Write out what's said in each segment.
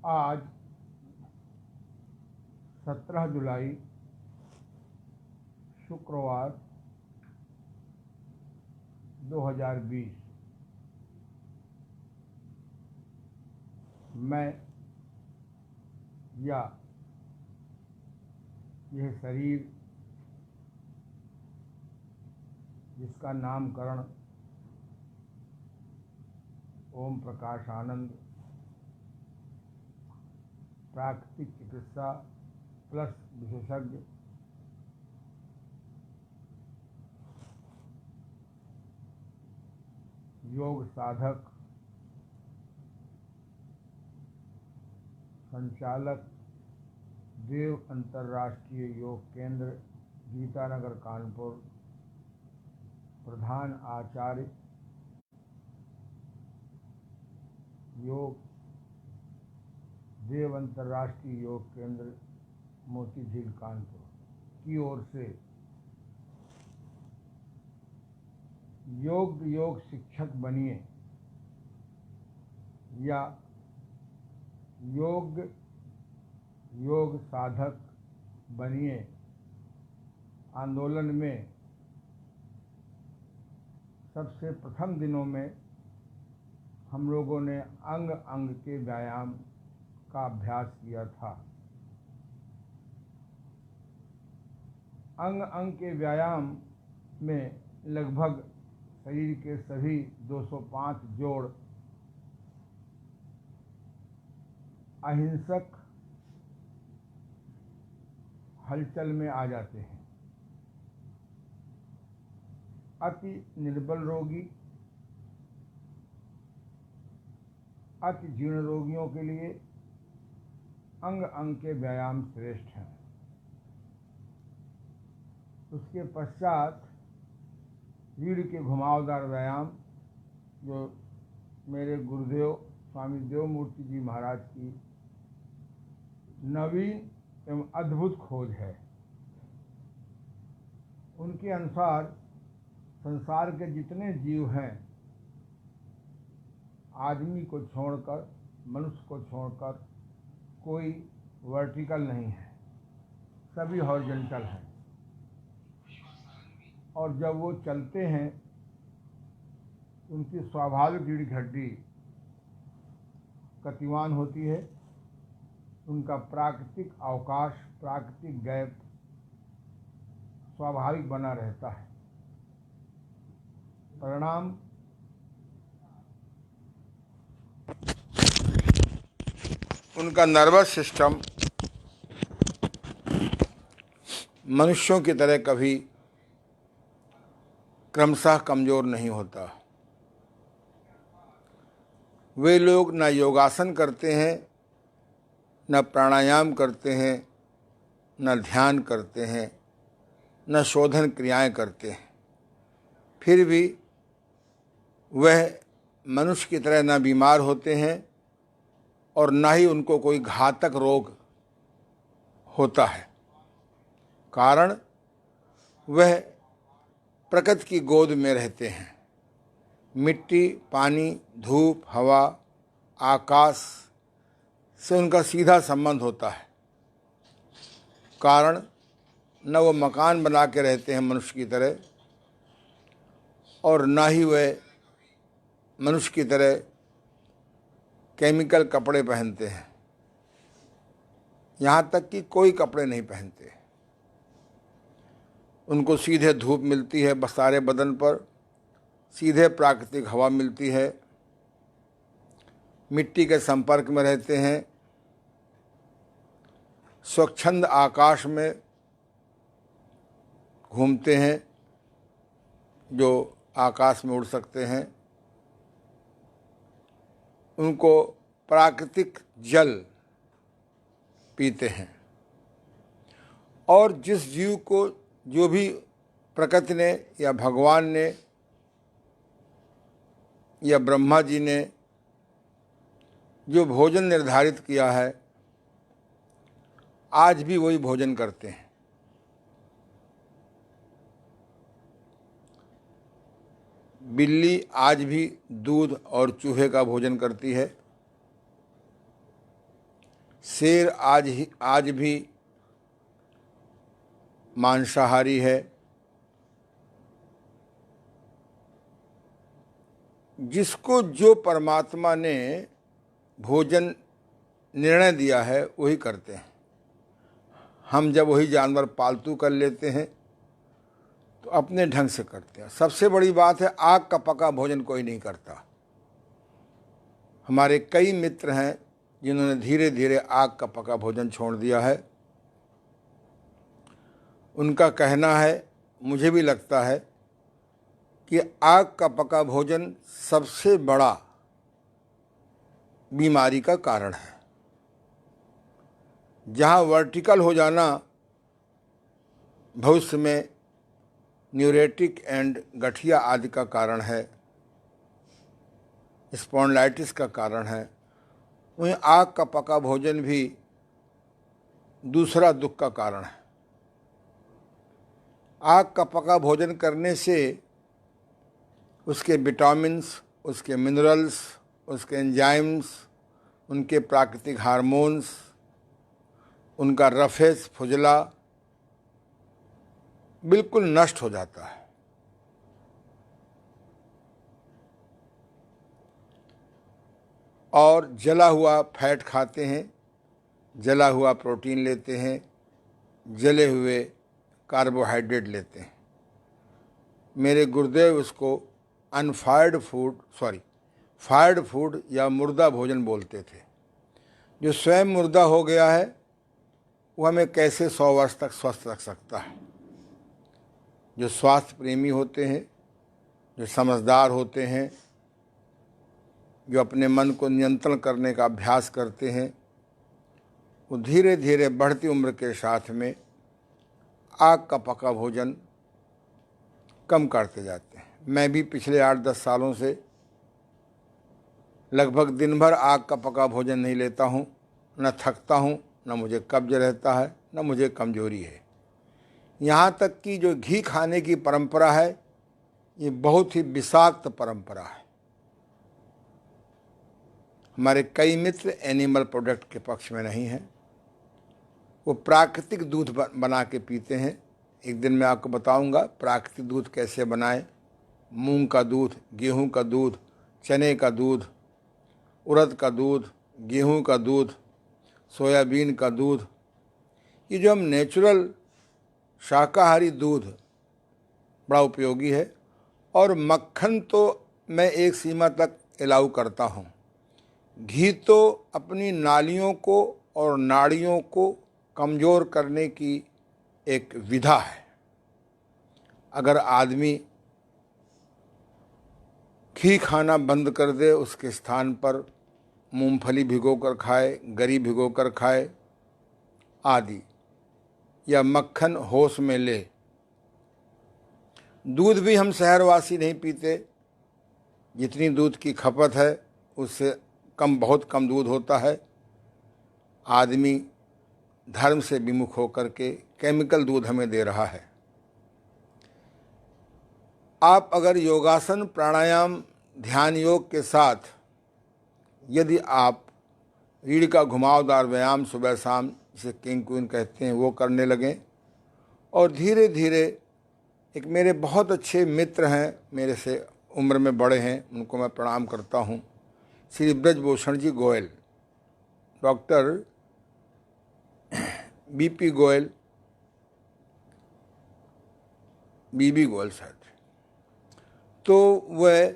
आज 17 जुलाई शुक्रवार 2020। मैं या यह शरीर जिसका नामकरण ओम प्रकाश आनंद प्राकृतिक चिकित्सा प्लस विशेषज्ञ योग साधक संचालक देव अंतर्राष्ट्रीय योग केंद्र गीतानगर कानपुर, प्रधान आचार्य योग देव अंतर्राष्ट्रीय योग केंद्र मोती झील कानपुर की ओर से योग शिक्षक बनिए या योग साधक बनिए आंदोलन में सबसे प्रथम दिनों में हम लोगों ने अंग अंग के व्यायाम का अभ्यास किया था। अंग अंग के व्यायाम में लगभग शरीर के सभी 205 जोड़ अहिंसक हलचल में आ जाते हैं। अति निर्बल रोगी, अति जीर्ण रोगियों के लिए अंग अंग के व्यायाम श्रेष्ठ हैं। उसके पश्चात रीढ़ के घुमावदार व्यायाम जो मेरे गुरुदेव स्वामी देवमूर्ति जी महाराज की नवीन एवं अद्भुत खोज है। उनके अनुसार संसार के जितने जीव हैं, आदमी को छोड़कर, मनुष्य को छोड़कर कोई वर्टिकल नहीं है, सभी हॉरिजॉन्टल हैं। और जब वो चलते हैं उनकी स्वाभाविक रीढ़ की हड्डी गतिमान होती है, उनका प्राकृतिक अवकाश, प्राकृतिक गैप स्वाभाविक बना रहता है। परिणाम उनका नर्वस सिस्टम मनुष्यों की तरह कभी क्रमशः कमजोर नहीं होता। वे लोग न योगासन करते हैं, न प्राणायाम करते हैं, न ध्यान करते हैं, न शोधन क्रियाएं करते हैं, फिर भी वह मनुष्य की तरह न बीमार होते हैं और न ही उनको कोई घातक रोग होता है। कारण वह प्रकृति की गोद में रहते हैं। मिट्टी, पानी, धूप, हवा, आकाश से उनका सीधा संबंध होता है। कारण न वो मकान बना के रहते हैं मनुष्य की तरह और न ही वे मनुष्य की तरह केमिकल कपड़े पहनते हैं। यहाँ तक कि कोई कपड़े नहीं पहनते। उनको सीधे धूप मिलती है सारे बदन पर, सीधे प्राकृतिक हवा मिलती है, मिट्टी के संपर्क में रहते हैं, स्वच्छंद आकाश में घूमते हैं जो आकाश में उड़ सकते हैं। उनको प्राकृतिक जल पीते हैं। और जिस जीव को जो भी प्रकृति ने या भगवान ने या ब्रह्मा जी ने जो भोजन निर्धारित किया है, आज भी वही भोजन करते हैं। बिल्ली आज भी दूध और चूहे का भोजन करती है। शेर आज भी मांसाहारी है। जिसको जो परमात्मा ने भोजन निर्णय दिया है वही करते हैं। हम जब वही जानवर पालतू कर लेते हैं तो अपने ढंग से करते हैं। सबसे बड़ी बात है, आग का पका भोजन कोई नहीं करता। हमारे कई मित्र हैं जिन्होंने धीरे धीरे आग का पका भोजन छोड़ दिया है। उनका कहना है, मुझे भी लगता है कि आग का पका भोजन सबसे बड़ा बीमारी का कारण है। जहाँ वर्टिकल हो जाना भविष्य में न्यूरेटिक एंड गठिया आदि का कारण है, स्पॉन्डिलाइटिस का कारण है, वहीं आग का पका भोजन भी दूसरा दुख का कारण है। आग का पका भोजन करने से उसके विटामिन्स, उसके मिनरल्स, उसके एंजाइम्स, उनके प्राकृतिक हार्मोन्स, उनका रफेस फुजला बिल्कुल नष्ट हो जाता है। और जला हुआ फैट खाते हैं, जला हुआ प्रोटीन लेते हैं, जले हुए कार्बोहाइड्रेट लेते हैं। मेरे गुरुदेव उसको फायर्ड फूड या मुर्दा भोजन बोलते थे। जो स्वयं मुर्दा हो गया है वो हमें कैसे 100 वर्ष तक स्वस्थ रख सकता है। जो स्वास्थ्य प्रेमी होते हैं, जो समझदार होते हैं, जो अपने मन को नियंत्रण करने का अभ्यास करते हैं, वो धीरे धीरे बढ़ती उम्र के साथ में आग का पका भोजन कम करते जाते हैं। मैं भी पिछले 8-10 सालों से लगभग दिन भर आग का पका भोजन नहीं लेता हूँ। न थकता हूँ, न मुझे कब्ज रहता है, न मुझे कमजोरी है। यहाँ तक कि जो घी खाने की परंपरा है, ये बहुत ही विषाक्त परंपरा है। हमारे कई मित्र एनिमल प्रोडक्ट के पक्ष में नहीं हैं। वो प्राकृतिक दूध बना के पीते हैं। एक दिन मैं आपको बताऊंगा प्राकृतिक दूध कैसे बनाएं। मूंग का दूध, गेहूं का दूध, चने का दूध, उड़द का दूध, गेहूं का दूध, सोयाबीन का दूध, ये जो हम नेचुरल शाकाहारी दूध बड़ा उपयोगी है। और मक्खन तो मैं एक सीमा तक अलाउ करता हूँ। घी तो अपनी नालियों को और नाड़ियों को कमज़ोर करने की एक विधा है। अगर आदमी घी खाना बंद कर दे, उसके स्थान पर मूंगफली भिगोकर खाए, गरी भिगोकर खाए आदि, या मक्खन होश में ले। दूध भी हम शहरवासी नहीं पीते। जितनी दूध की खपत है उससे बहुत कम दूध होता है। आदमी धर्म से विमुख होकर के केमिकल दूध हमें दे रहा है। आप अगर योगासन, प्राणायाम, ध्यान योग के साथ यदि आप रीढ़ का घुमावदार व्यायाम सुबह शाम, जिसे किंग क्वीन कहते हैं, वो करने लगें, और धीरे धीरे, एक मेरे बहुत अच्छे मित्र हैं, मेरे से उम्र में बड़े हैं, उनको मैं प्रणाम करता हूँ, श्री ब्रजभूषण जी गोयल, डॉक्टर बीपी गोयल, बीबी गोयल शायद। तो वह,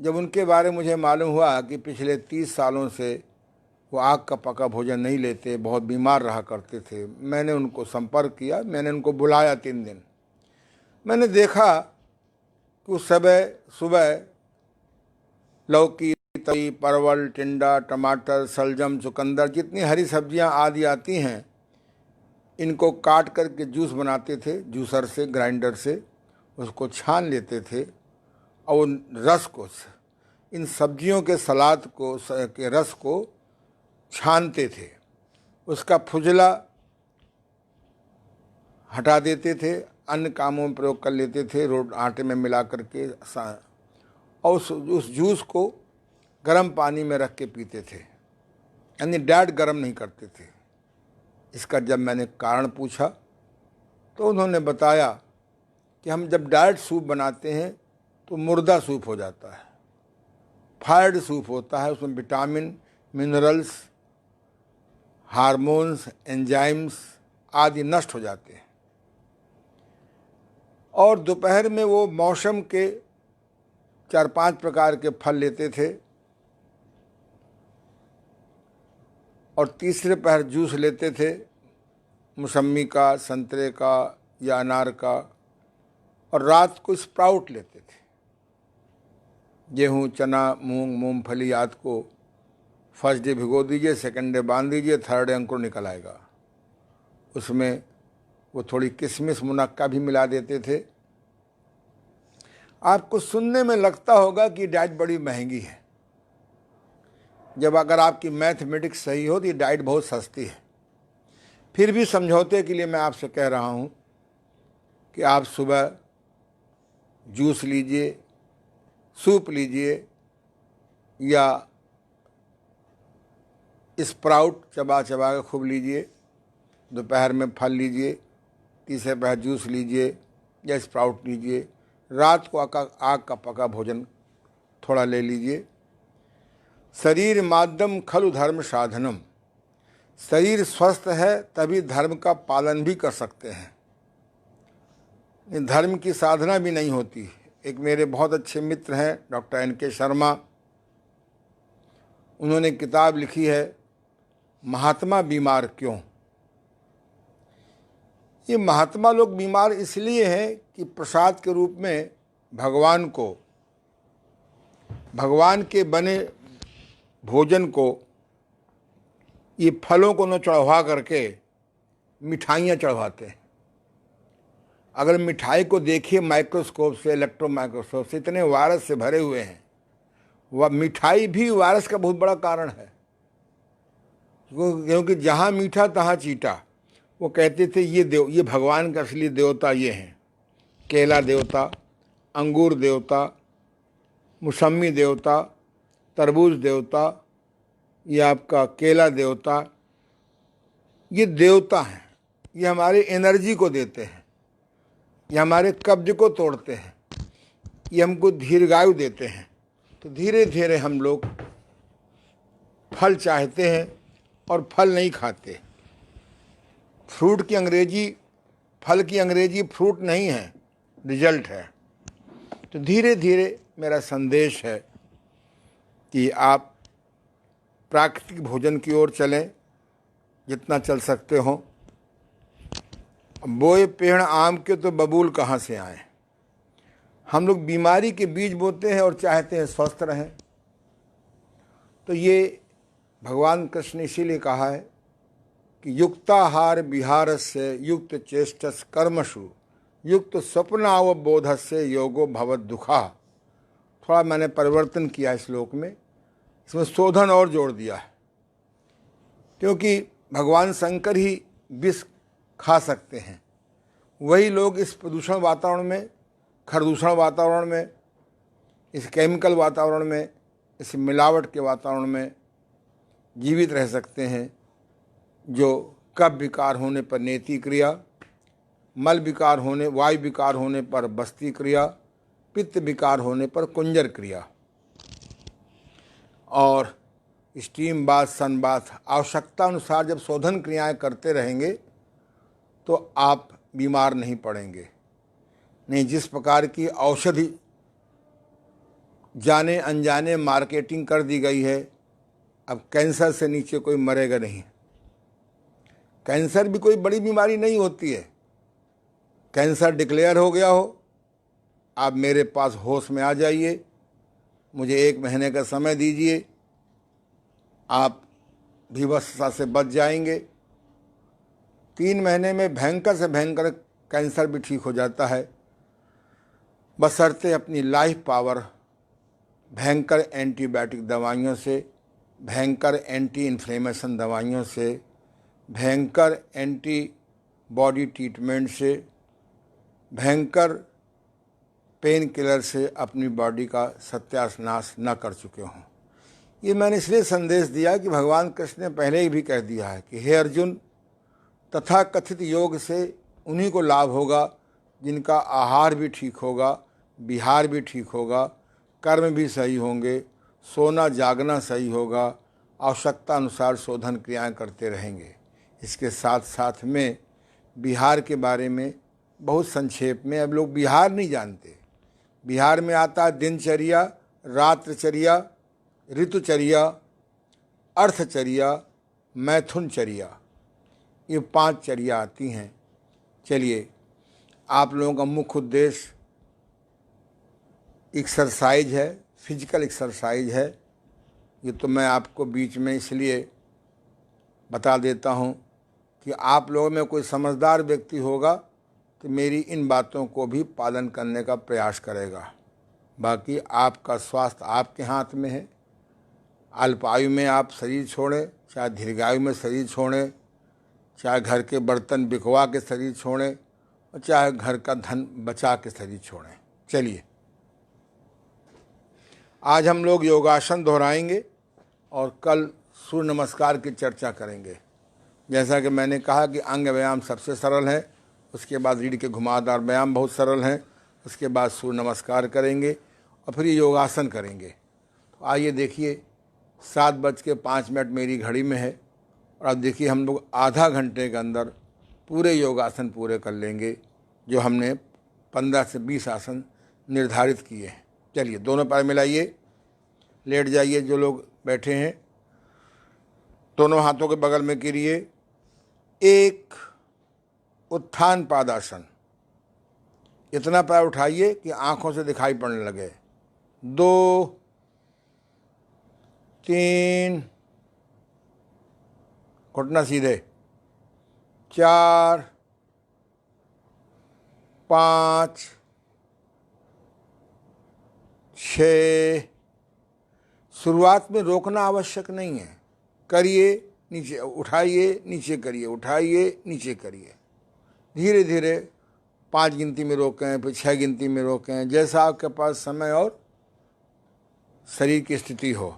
जब उनके बारे में मुझे मालूम हुआ कि पिछले 30 सालों से वो आग का पका भोजन नहीं लेते, बहुत बीमार रहा करते थे, मैंने उनको संपर्क किया, मैंने उनको बुलाया 3 दिन। मैंने देखा कि उस सुबह लौकी, तई, परवल, टिंडा, टमाटर, सलजम, चुकंदर, जितनी हरी सब्जियां आदि आती हैं, इनको काट करके जूस बनाते थे, जूसर से, ग्राइंडर से उसको छान लेते थे, और उन रस को, इन सब्जियों के सलाद को, के रस को छानते थे, उसका फुजला हटा देते थे, अन्य कामों में प्रयोग कर लेते थे, आटे में मिला करके, और उस जूस को गर्म पानी में रख के पीते थे। यानी डैड गर्म नहीं करते थे। इसका जब मैंने कारण पूछा तो उन्होंने बताया कि हम जब डायरेक्ट सूप बनाते हैं तो मुर्दा सूप हो जाता है, फायर्ड सूप होता है, उसमें विटामिन, मिनरल्स, हार्मोन्स, एंजाइम्स आदि नष्ट हो जाते हैं। और दोपहर में वो मौसम के 4-5 प्रकार के फल लेते थे और तीसरे पहर जूस लेते थे, मौसम्मी का, संतरे का या अनार का, और रात को स्प्राउट लेते थे। गेहूँ, चना, मूंग, मूंगफली आदि को फर्स्ट डे भिगो दीजिए, सेकंड डे बांध दीजिए, थर्ड डे अंकुर निकल आएगा। उसमें वो थोड़ी किशमिश, मुनक्का भी मिला देते थे। आपको सुनने में लगता होगा कि डाइट बड़ी महंगी है, जब अगर आपकी मैथमेटिक्स सही हो तो ये डाइट बहुत सस्ती है। फिर भी समझौते के लिए मैं आपसे कह रहा हूँ कि आप सुबह जूस लीजिए, सूप लीजिए या स्प्राउट चबा चबा के खूब लीजिए, दोपहर में फल लीजिए, तीसरे पहर जूस लीजिए या स्प्राउट लीजिए, रात को आग का पका भोजन थोड़ा ले लीजिए। शरीर माध्यम खलु धर्म साधनम, शरीर स्वस्थ है तभी धर्म का पालन भी कर सकते हैं, धर्म की साधना भी नहीं होती। एक मेरे बहुत अच्छे मित्र हैं डॉक्टर NK शर्मा, उन्होंने किताब लिखी है महात्मा बीमार क्यों। ये महात्मा लोग बीमार इसलिए हैं कि प्रसाद के रूप में भगवान को, भगवान के बने भोजन को, ये फलों को न चढ़वा करके मिठाइयाँ चढ़वाते हैं। अगर मिठाई को देखिए माइक्रोस्कोप से, इलेक्ट्रॉन माइक्रोस्कोप से, इतने वायरस से भरे हुए हैं। वह मिठाई भी वायरस का बहुत बड़ा कारण है, क्योंकि जहाँ मीठा तहाँ चीटा। वो कहते थे ये भगवान का असली देवता ये हैं, केला देवता, अंगूर देवता, मौसम्मी देवता, तरबूज देवता, ये आपका केला देवता, ये देवता हैं। ये हमारी एनर्जी को देते हैं, ये हमारे कब्ज को तोड़ते हैं, ये हमको दीर्घायु देते हैं। तो धीरे धीरे हम लोग फल चाहते हैं और फल नहीं खाते। फ्रूट की अंग्रेजी, फल की अंग्रेजी फ्रूट नहीं है, रिजल्ट है। तो धीरे धीरे मेरा संदेश है कि आप प्राकृतिक भोजन की ओर चलें, जितना चल सकते हो। बोए पेड़ आम के तो बबूल कहाँ से आए। हम लोग बीमारी के बीज बोते हैं और चाहते हैं स्वस्थ रहें। तो ये भगवान कृष्ण ने इसीलिए कहा है कि युक्ताहार विहारस्य युक्त चेष्टस कर्मसु युक्त स्वप्नावबोधस्य योगो भवद दुखा। थोड़ा मैंने परिवर्तन किया इस श्लोक में, इसमें शोधन और जोड़ दिया है, क्योंकि भगवान शंकर ही विष खा सकते हैं। वही लोग इस प्रदूषण वातावरण में, खरदूषण वातावरण में, इस केमिकल वातावरण में, इस मिलावट के वातावरण में जीवित रह सकते हैं, जो कफ विकार होने पर नेति क्रिया, मल विकार होने, वायु विकार होने पर बस्ती क्रिया, पित्त विकार होने पर कुंजर क्रिया, और स्टीम बाथ, सन बाथ, आवश्यकता अनुसार जब शोधन क्रियाएं करते रहेंगे तो आप बीमार नहीं पड़ेंगे। नहीं, जिस प्रकार की औषधि जाने अनजाने मार्केटिंग कर दी गई है, अब कैंसर से नीचे कोई मरेगा नहीं। कैंसर भी कोई बड़ी बीमारी नहीं होती है। कैंसर डिक्लेयर हो गया हो, आप मेरे पास होश में आ जाइए, मुझे 1 महीने का समय दीजिए, आप विवशता से बच जाएंगे। 3 महीने में भयंकर से भयंकर कैंसर भी ठीक हो जाता है, बशर्ते अपनी लाइफ पावर भयंकर एंटीबायोटिक दवाइयों से, भयंकर एंटी इन्फ्लेमेशन दवाइयों से, भयंकर एंटी बॉडी ट्रीटमेंट से, भयंकर पेन किलर से अपनी बॉडी का सत्यानाश न कर चुके हों। ये मैंने इसलिए संदेश दिया कि भगवान कृष्ण ने पहले ही भी कह दिया है कि हे अर्जुन, तथा कथित योग से उन्हीं को लाभ होगा जिनका आहार भी ठीक होगा, विहार भी ठीक होगा, कर्म भी सही होंगे, सोना जागना सही होगा, आवश्यकता अनुसार शोधन क्रियाएं करते रहेंगे। इसके साथ साथ में बिहार के बारे में बहुत संक्षेप में, अब लोग बिहार नहीं जानते। बिहार में आता है दिनचर्या, रात्रचर्या, ऋतुचर्या, अर्थचर्या, मैथुनचर्या, ये 5 चर्या आती हैं। चलिए, आप लोगों का मुख्य उद्देश्य एक्सरसाइज है, फिजिकल एक्सरसाइज है। ये तो मैं आपको बीच में इसलिए बता देता हूँ कि आप लोगों में कोई समझदार व्यक्ति होगा तो मेरी इन बातों को भी पालन करने का प्रयास करेगा। बाकी आपका स्वास्थ्य आपके हाथ में है। अल्पायु में आप शरीर छोड़ें, चाहे दीर्घायु में शरीर छोड़ें, चाहे घर के बर्तन बिकवा के शरीर छोड़ें और चाहे घर का धन बचा के शरीर छोड़ें। चलिए, आज हम लोग योगासन दोहराएंगे और कल सूर्य नमस्कार की चर्चा करेंगे। जैसा कि मैंने कहा कि अंग व्यायाम सबसे सरल है, उसके बाद रीढ़ के घुमावदार व्यायाम बहुत सरल हैं, उसके बाद सूर्य नमस्कार करेंगे और फिर योगासन करेंगे। तो आइए देखिए, 7:05 मेरी घड़ी में है और अब देखिए हम लोग आधा घंटे के अंदर पूरे योगासन पूरे कर लेंगे जो हमने 15 से 20 आसन निर्धारित किए हैं। चलिए, दोनों पैर मिलाइए, लेट जाइए। जो लोग बैठे हैं दोनों हाथों के बगल में गिरिए। एक उत्थान पादासन, इतना पैर उठाइए कि आंखों से दिखाई पड़ने लगे। 2, 3, घुटना सीधे। 4, 5, 6। शुरुआत में रोकना आवश्यक नहीं है, करिए, नीचे उठाइए, नीचे करिए, उठाइए, नीचे करिए। धीरे धीरे 5 गिनती में रोकें, फिर 6 गिनती में रोकें, जैसा आपके पास समय और शरीर की स्थिति हो।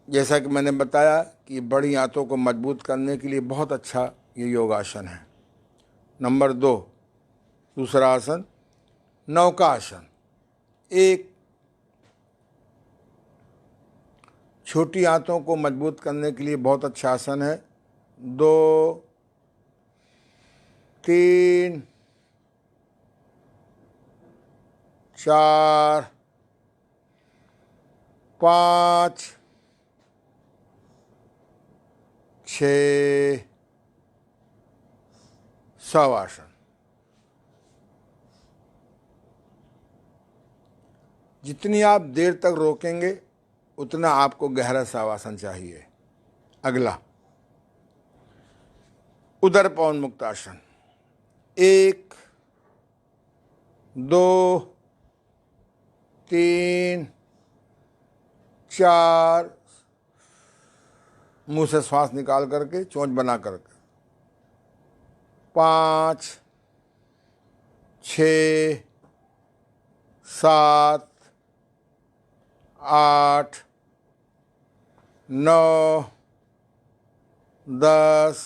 जैसा कि मैंने बताया कि बड़ी आंतों को मजबूत करने के लिए बहुत अच्छा ये योगासन है। नंबर 2, दूसरा आसन नौका आसन। एक, छोटी आंतों को मजबूत करने के लिए बहुत अच्छा आसन है। 2, 3, 4, 5, 6, शवासन। जितनी आप देर तक रोकेंगे उतना आपको गहरा शवासन चाहिए। अगला उदर पवन मुक्तासन। 1, 2, 3, 4, मुंह से श्वास निकाल करके चोंच बना करके। 5, 6, 7, 8, 9, 10,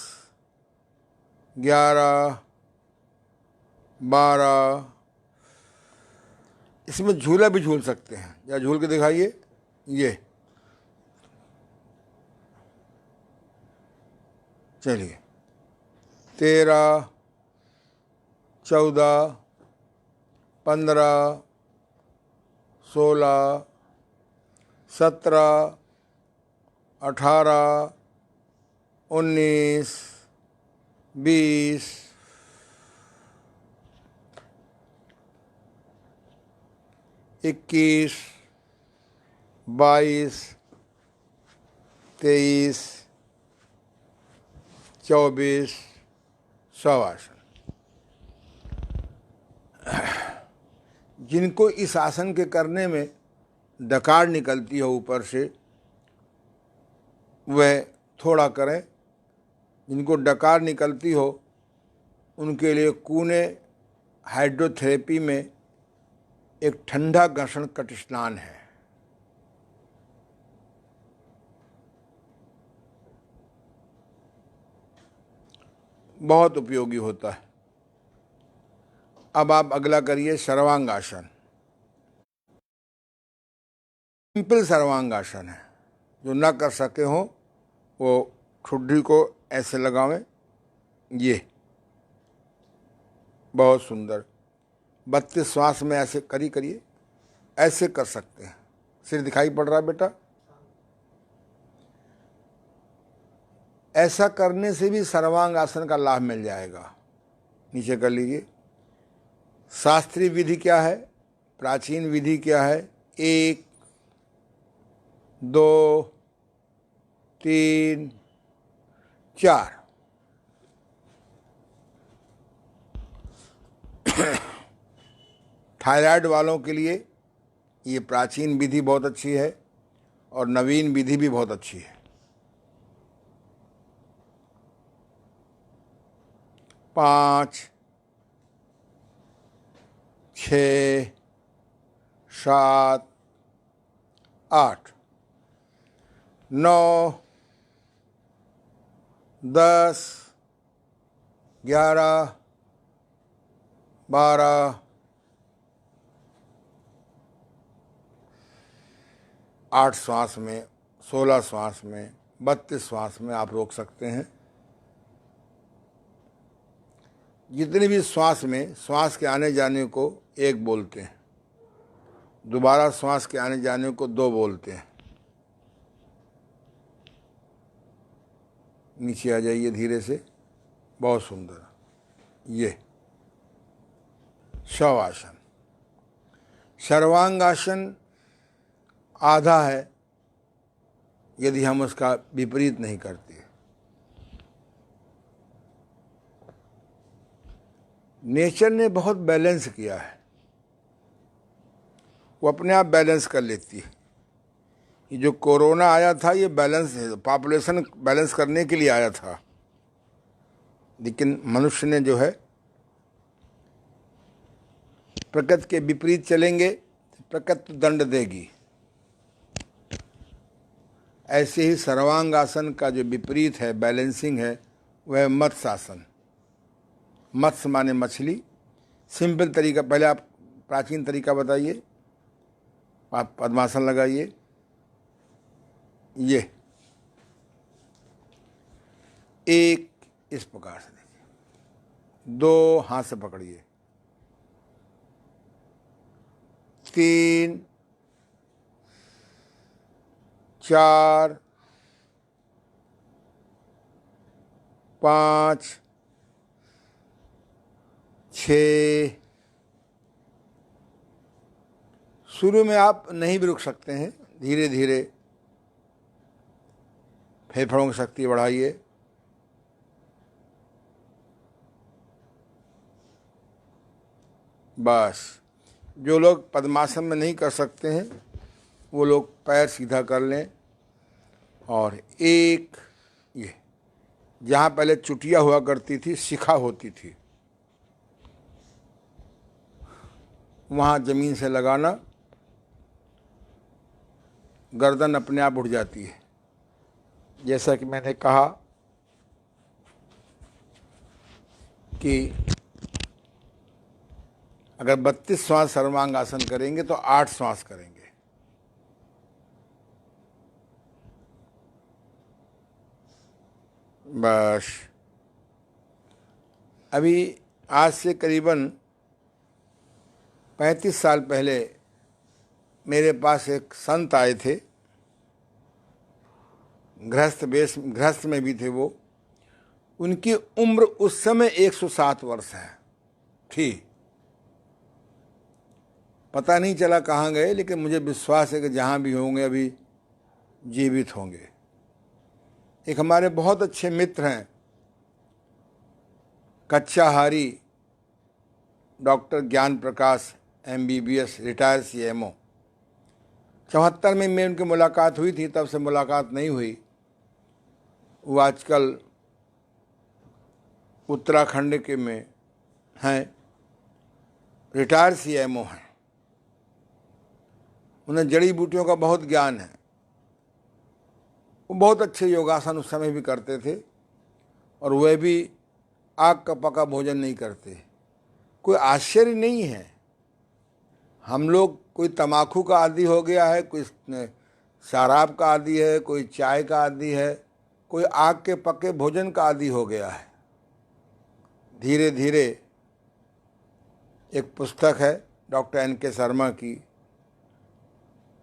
11, 12। इसमें झूला भी झूल सकते हैं, या झूल के दिखाइए। ये चलिए, 13, 14, 15, 16, 17, 18, 19, 20, 21, 22, 23, 24, शवासन। जिनको इस आसन के करने में डकार निकलती है ऊपर से, वह थोड़ा करें। जिनको डकार निकलती हो उनके लिए कूने हाइड्रोथेरेपी में एक ठंडा घर्षण कट स्नान है। बहुत उपयोगी होता है। अब आप अगला करिए सर्वांगासन। सिंपल सर्वांगासन है। जो ना कर सके हो वो ठुड्डी को ऐसे लगावें, ये बहुत सुंदर। 32 श्वास में ऐसे करिए, ऐसे कर सकते हैं। सिर दिखाई पड़ रहा है बेटा? ऐसा करने से भी सर्वांग आसन का लाभ मिल जाएगा। नीचे कर लीजिए। शास्त्रीय विधि क्या है, प्राचीन विधि क्या है? 1 2 3 4। थायराइड वालों के लिए ये प्राचीन विधि बहुत अच्छी है और नवीन विधि भी बहुत अच्छी है। 5 6 7 8 9 10 11 12 8 श्वास में, 16 श्वास में, 32 श्वास में आप रोक सकते हैं। जितने भी श्वास में श्वास के आने जाने को 1 बोलते हैं, दोबारा श्वास के आने जाने को 2 बोलते हैं। नीचे आ जाइए धीरे से, बहुत सुंदर। ये शवासन। सर्वांगासन आधा है यदि हम उसका विपरीत नहीं करते। नेचर ने बहुत बैलेंस किया है, वो अपने आप बैलेंस कर लेती है। ये जो कोरोना आया था ये बैलेंस है, पॉपुलेशन बैलेंस करने के लिए आया था, लेकिन मनुष्य ने जो है प्रकृति के विपरीत चलेंगे तो प्रकृति दंड देगी। ऐसे ही सर्वांगासन का जो विपरीत है, बैलेंसिंग है, वह मत्स्यासन। मत्स्य माने मछली। सिंपल तरीका, पहले आप प्राचीन तरीका बताइए। आप पद्मासन लगाइए, ये 1 इस प्रकार से देखिए, 2 हाथ से पकड़िए, 3 4 5 6। शुरू में आप नहीं भी रुक सकते हैं, धीरे धीरे फेफड़ों की शक्ति बढ़ाइए। बस, जो लोग पद्मासन में नहीं कर सकते हैं वो लोग पैर सीधा कर लें और एक ये जहाँ पहले चुटिया हुआ करती थी, शिखा होती थी, वहाँ ज़मीन से लगाना, गर्दन अपने आप उठ जाती है। जैसा कि मैंने कहा कि अगर 32 श्वास सर्वांगासन करेंगे तो 8 श्वास करेंगे। बस, अभी आज से करीबन 35 साल पहले मेरे पास एक संत आए थे, गृहस्थ में भी थे वो। उनकी उम्र उस समय 107 वर्ष है थी। पता नहीं चला कहाँ गए, लेकिन मुझे विश्वास है कि जहाँ भी होंगे अभी जीवित होंगे। एक हमारे बहुत अच्छे मित्र हैं, कच्चाहारी डॉक्टर ज्ञान प्रकाश MBBS, रिटायर CMO। 74 में उनकी मुलाकात हुई थी, तब से मुलाकात नहीं हुई। वो आजकल उत्तराखंड के में हैं, रिटायर CMO हैं। उन्हें जड़ी बूटियों का बहुत ज्ञान है। वो बहुत अच्छे योगासन उस समय भी करते थे और वह भी आग का पका भोजन नहीं करते। कोई आश्चर्य नहीं है। हम लोग, कोई तम्बाकू का आदी हो गया है, कोई शराब का आदी है, कोई चाय का आदी है, कोई आग के पके भोजन का आदी हो गया है। धीरे धीरे, एक पुस्तक है डॉक्टर N.K. शर्मा की,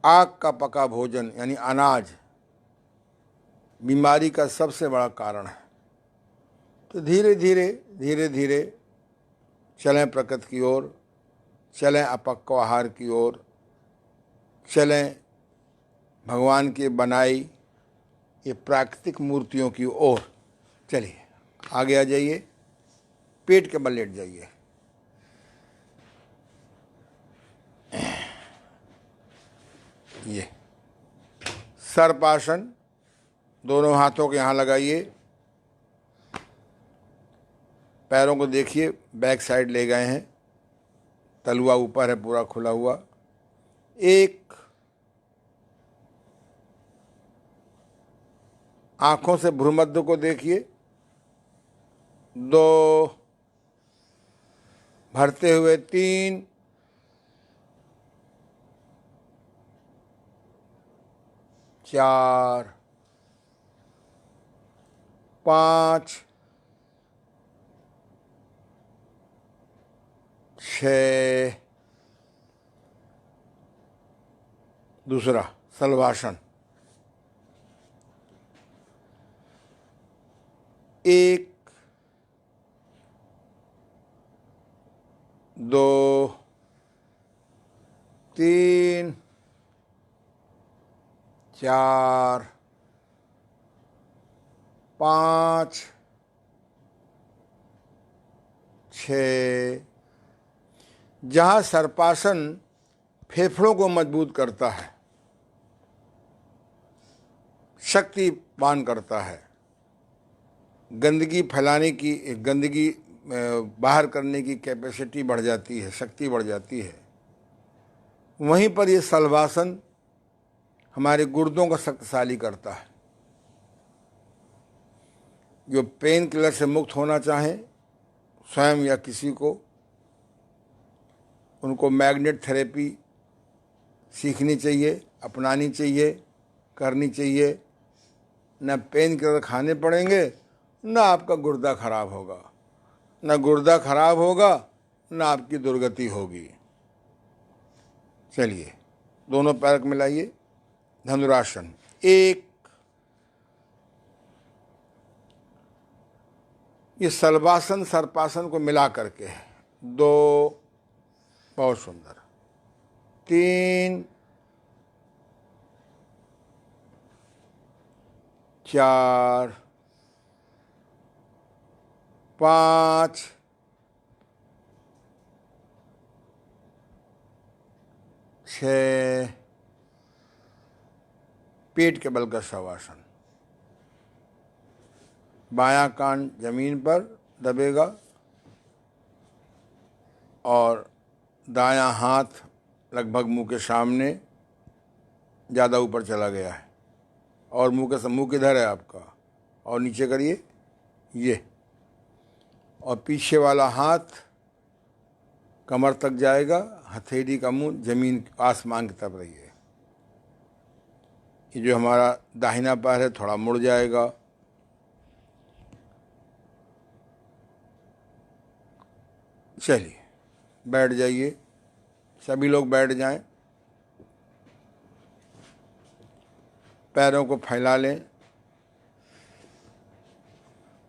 आग का पका भोजन यानी अनाज बीमारी का सबसे बड़ा कारण है। तो धीरे धीरे चलें प्रकृति की ओर, चलें अपक्व आहार की ओर, चलें भगवान की बनाई ये प्राकृतिक मूर्तियों की ओर। चलिए आगे आ जाइए, पेट के बल लेट जाइए। ये सर्पासन, दोनों हाथों के यहाँ लगाइए, पैरों को देखिए बैक साइड ले गए हैं, तलुआ ऊपर है पूरा खुला हुआ। एक, आंखों से भ्रूमध्य को देखिए। 2, भरते हुए 3, 4, 5, 6, दूसरा सलवासन। 1, 2, 3, 4, 5, 6। जहाँ सर्पासन फेफड़ों को मजबूत करता है, शक्तिवान करता है, गंदगी फैलाने की, गंदगी बाहर करने की कैपेसिटी बढ़ जाती है, शक्ति बढ़ जाती है, वहीं पर ये सलवासन हमारे गुर्दों को शक्तिशाली करता है। जो पेन किलर से मुक्त होना चाहें, स्वयं या किसी को, उनको मैग्नेट थेरेपी सीखनी चाहिए, अपनानी चाहिए, करनी चाहिए। न पेन किलर खाने पड़ेंगे, न आपका गुर्दा खराब होगा, न गुर्दा खराब होगा, न आपकी दुर्गति होगी। चलिए दोनों पैर मिलाइए, धनुरासन। 1, ये सलवासन सर्पासन को मिला करके है। 2, बहुत सुंदर। 3, 4, 5, 6, पेट के बल का शवासन। बायां कान जमीन पर दबेगा और दायां हाथ लगभग मुंह के सामने, ज़्यादा ऊपर चला गया है, और मुंह किधर है आपका, और नीचे करिए ये, और पीछे वाला हाथ कमर तक जाएगा, हथेली का मुंह जमीन आसमान की तरफ रहिए। ये जो हमारा दाहिना पैर है थोड़ा मुड़ जाएगा। चलिए बैठ जाइए, सभी लोग बैठ जाएं, पैरों को फैला लें।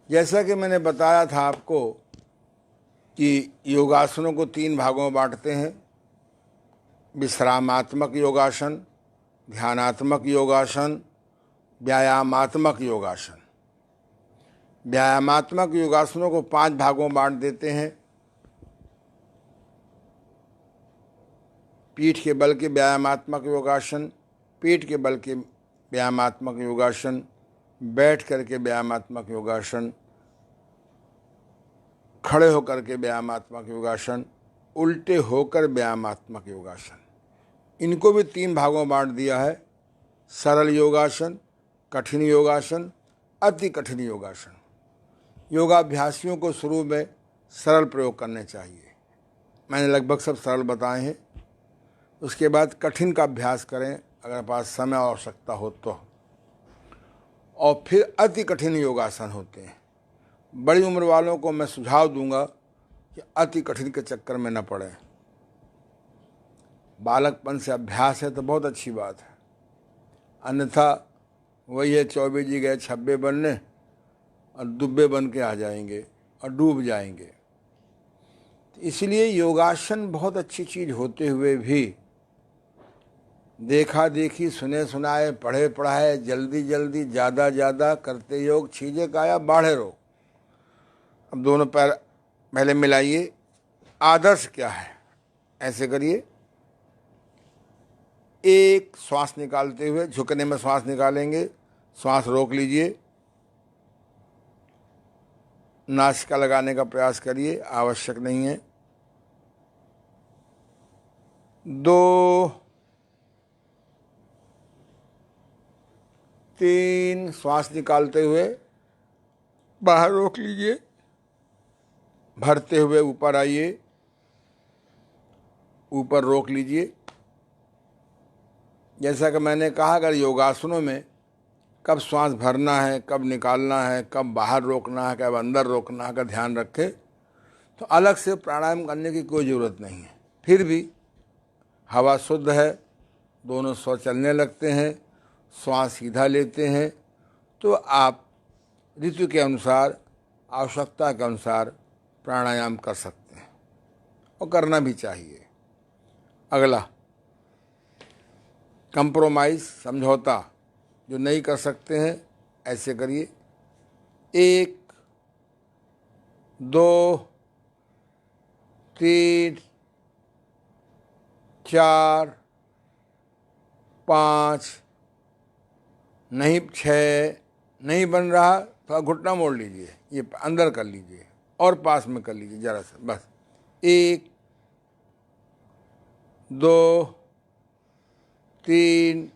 जैसा कि मैंने बताया था आपको कि योगासनों को 3 भागों में बांटते हैं, विश्रामात्मक योगासन, ध्यानात्मक योगासन, व्यायामात्मक योगासन। व्यायामात्मक योगासनों को 5 भागों में बांट देते हैं। पीठ के बल के व्यायामात्मक योगासन, पीठ के बल के व्यायामात्मक योगासन, बैठ करके व्यायामात्मक योगासन, खड़े होकर के व्यायामात्मक योगासन, उल्टे होकर व्यायामात्मक योगासन। इनको भी 3 भागों में बांट दिया है, सरल योगासन, कठिन योगासन, अति कठिन योगासन। योगाभ्यासियों को शुरू में सरल प्रयोग करने चाहिए। मैंने लगभग सब सरल बताए हैं। उसके बाद कठिन का अभ्यास करें अगर पास समय और आवश्यकता हो तो। और फिर अति कठिन योगासन होते हैं। बड़ी उम्र वालों को मैं सुझाव दूंगा कि अति कठिन के चक्कर में न पड़े। बालकपन से अभ्यास है तो बहुत अच्छी बात है, अन्यथा वही है 24 जी गए 26 बनने और दुब्बे बन के आ जाएंगे और डूब जाएंगे। इसलिए योगासन बहुत अच्छी चीज़ होते हुए भी देखा देखी, सुने सुनाए, पढ़े पढ़ाए, जल्दी जल्दी ज़्यादा करते योग छीजे काया बाढ़े रोग। अब दोनों पैर पहले मिलाइए। आदर्श क्या है? ऐसे करिए, एक श्वास निकालते हुए झुकने में श्वास निकालेंगे, श्वास रोक लीजिए, नासिका लगाने का प्रयास करिए, आवश्यक नहीं है। 2 3 श्वास निकालते हुए बाहर रोक लीजिए, भरते हुए ऊपर आइए, ऊपर रोक लीजिए। जैसा कि मैंने कहा, अगर योगासनों में कब श्वास भरना है, कब निकालना है, कब बाहर रोकना है, कब अंदर रोकना है का ध्यान रखें तो अलग से प्राणायाम करने की कोई ज़रूरत नहीं है। फिर भी हवा शुद्ध है, दोनों स्वर चलने लगते हैं, श्वास सीधा लेते हैं, तो आप ऋतु के अनुसार, आवश्यकता के अनुसार प्राणायाम कर सकते हैं और करना भी चाहिए। अगला, कंप्रोमाइज़, समझौता जो नहीं कर सकते हैं ऐसे करिए। 1 2 3 4 5 नहीं, 6 नहीं बन रहा, थोड़ा घुटना मोड़ लीजिए, ये अंदर कर लीजिए और पास में कर लीजिए ज़रा सा, बस। 1 2 3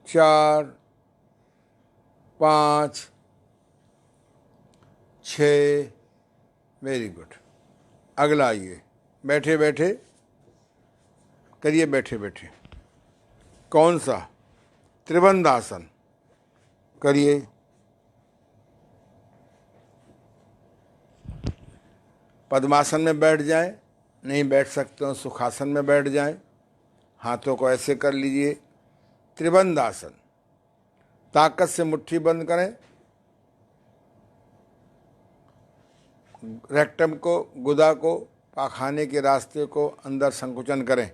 4 5 6, वेरी गुड। अगला आइए, बैठे बैठे करिए, बैठे बैठे। कौन सा? त्रिबंध आसन करिए। पद्मासन में बैठ जाएं, नहीं बैठ सकते हो सुखासन में बैठ जाएं। हाथों को ऐसे कर लीजिए, त्रिबंध आसन। ताकत से मुट्ठी बंद करें, रेक्टम को, गुदा को, पाखाने के रास्ते को अंदर संकुचन करें,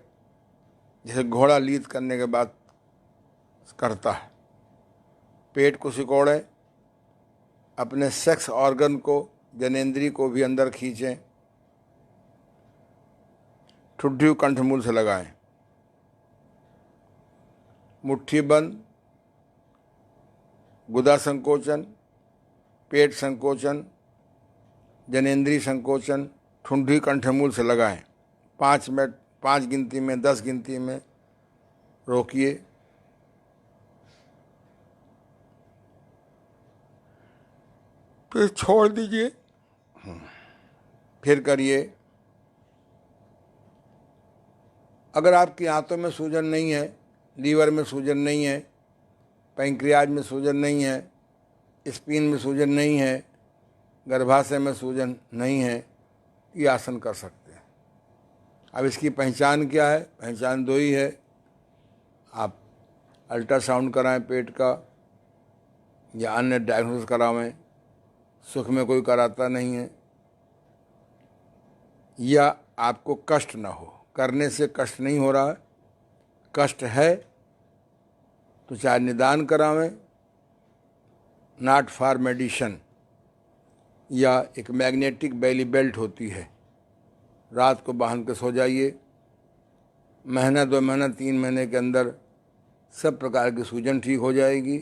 जैसे घोड़ा लीद करने के बाद करता है। पेट को सिकोड़ें, अपने सेक्स ऑर्गन को, जनेंद्री को भी अंदर खींचें, ठुड्डी कंठमूल से लगाएं, मुट्ठी बंद, गुदा संकोचन, पेट संकोचन, जनेंद्री संकोचन, ठुंडी कंठमूल से लगाएं। 5 मिनट, 5 गिनती में, 10 गिनती में रोकिए। फिर छोड़ दीजिए, फिर करिए। अगर आपकी आंतों में सूजन नहीं है, लीवर में सूजन नहीं है, पैंक्रियाज में सूजन नहीं है, स्पिन में सूजन नहीं है, गर्भाशय में सूजन नहीं है, ये आसन कर सकते हैं। अब इसकी पहचान क्या है? पहचान 2 ही है। आप अल्ट्रासाउंड कराएं पेट का या अन्य डायग्नोसिस करावें, सुख में कोई कराता नहीं है। या आपको कष्ट ना हो, करने से कष्ट नहीं हो रहा है, कष्ट है तो चाहे निदान करावें, नॉट फॉर मेडिसिन। या एक मैग्नेटिक बेली बेल्ट होती है, रात को बांध के सो जाइए। महीना, 2 महीना, 3 महीने के अंदर सब प्रकार की सूजन ठीक हो जाएगी।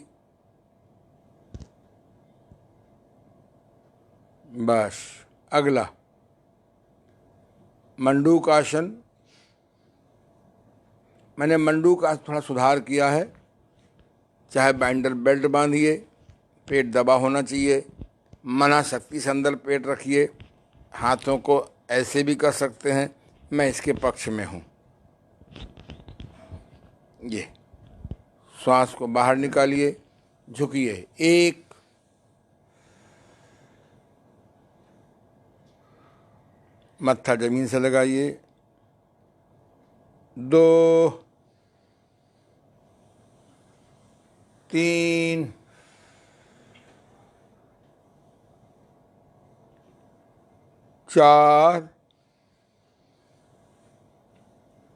बस। अगला, मंडूक आसन। मैंने मंडूक आसन थोड़ा सुधार किया है। चाहे बाइंडर बेल्ट बांधिए, पेट दबा होना चाहिए, मना शक्ति से अंदर पेट रखिए। हाथों को ऐसे भी कर सकते हैं, मैं इसके पक्ष में हूँ। ये श्वास को बाहर निकालिए, झुकिए। 1, मत्था जमीन से लगाइए। 2, 3, 4,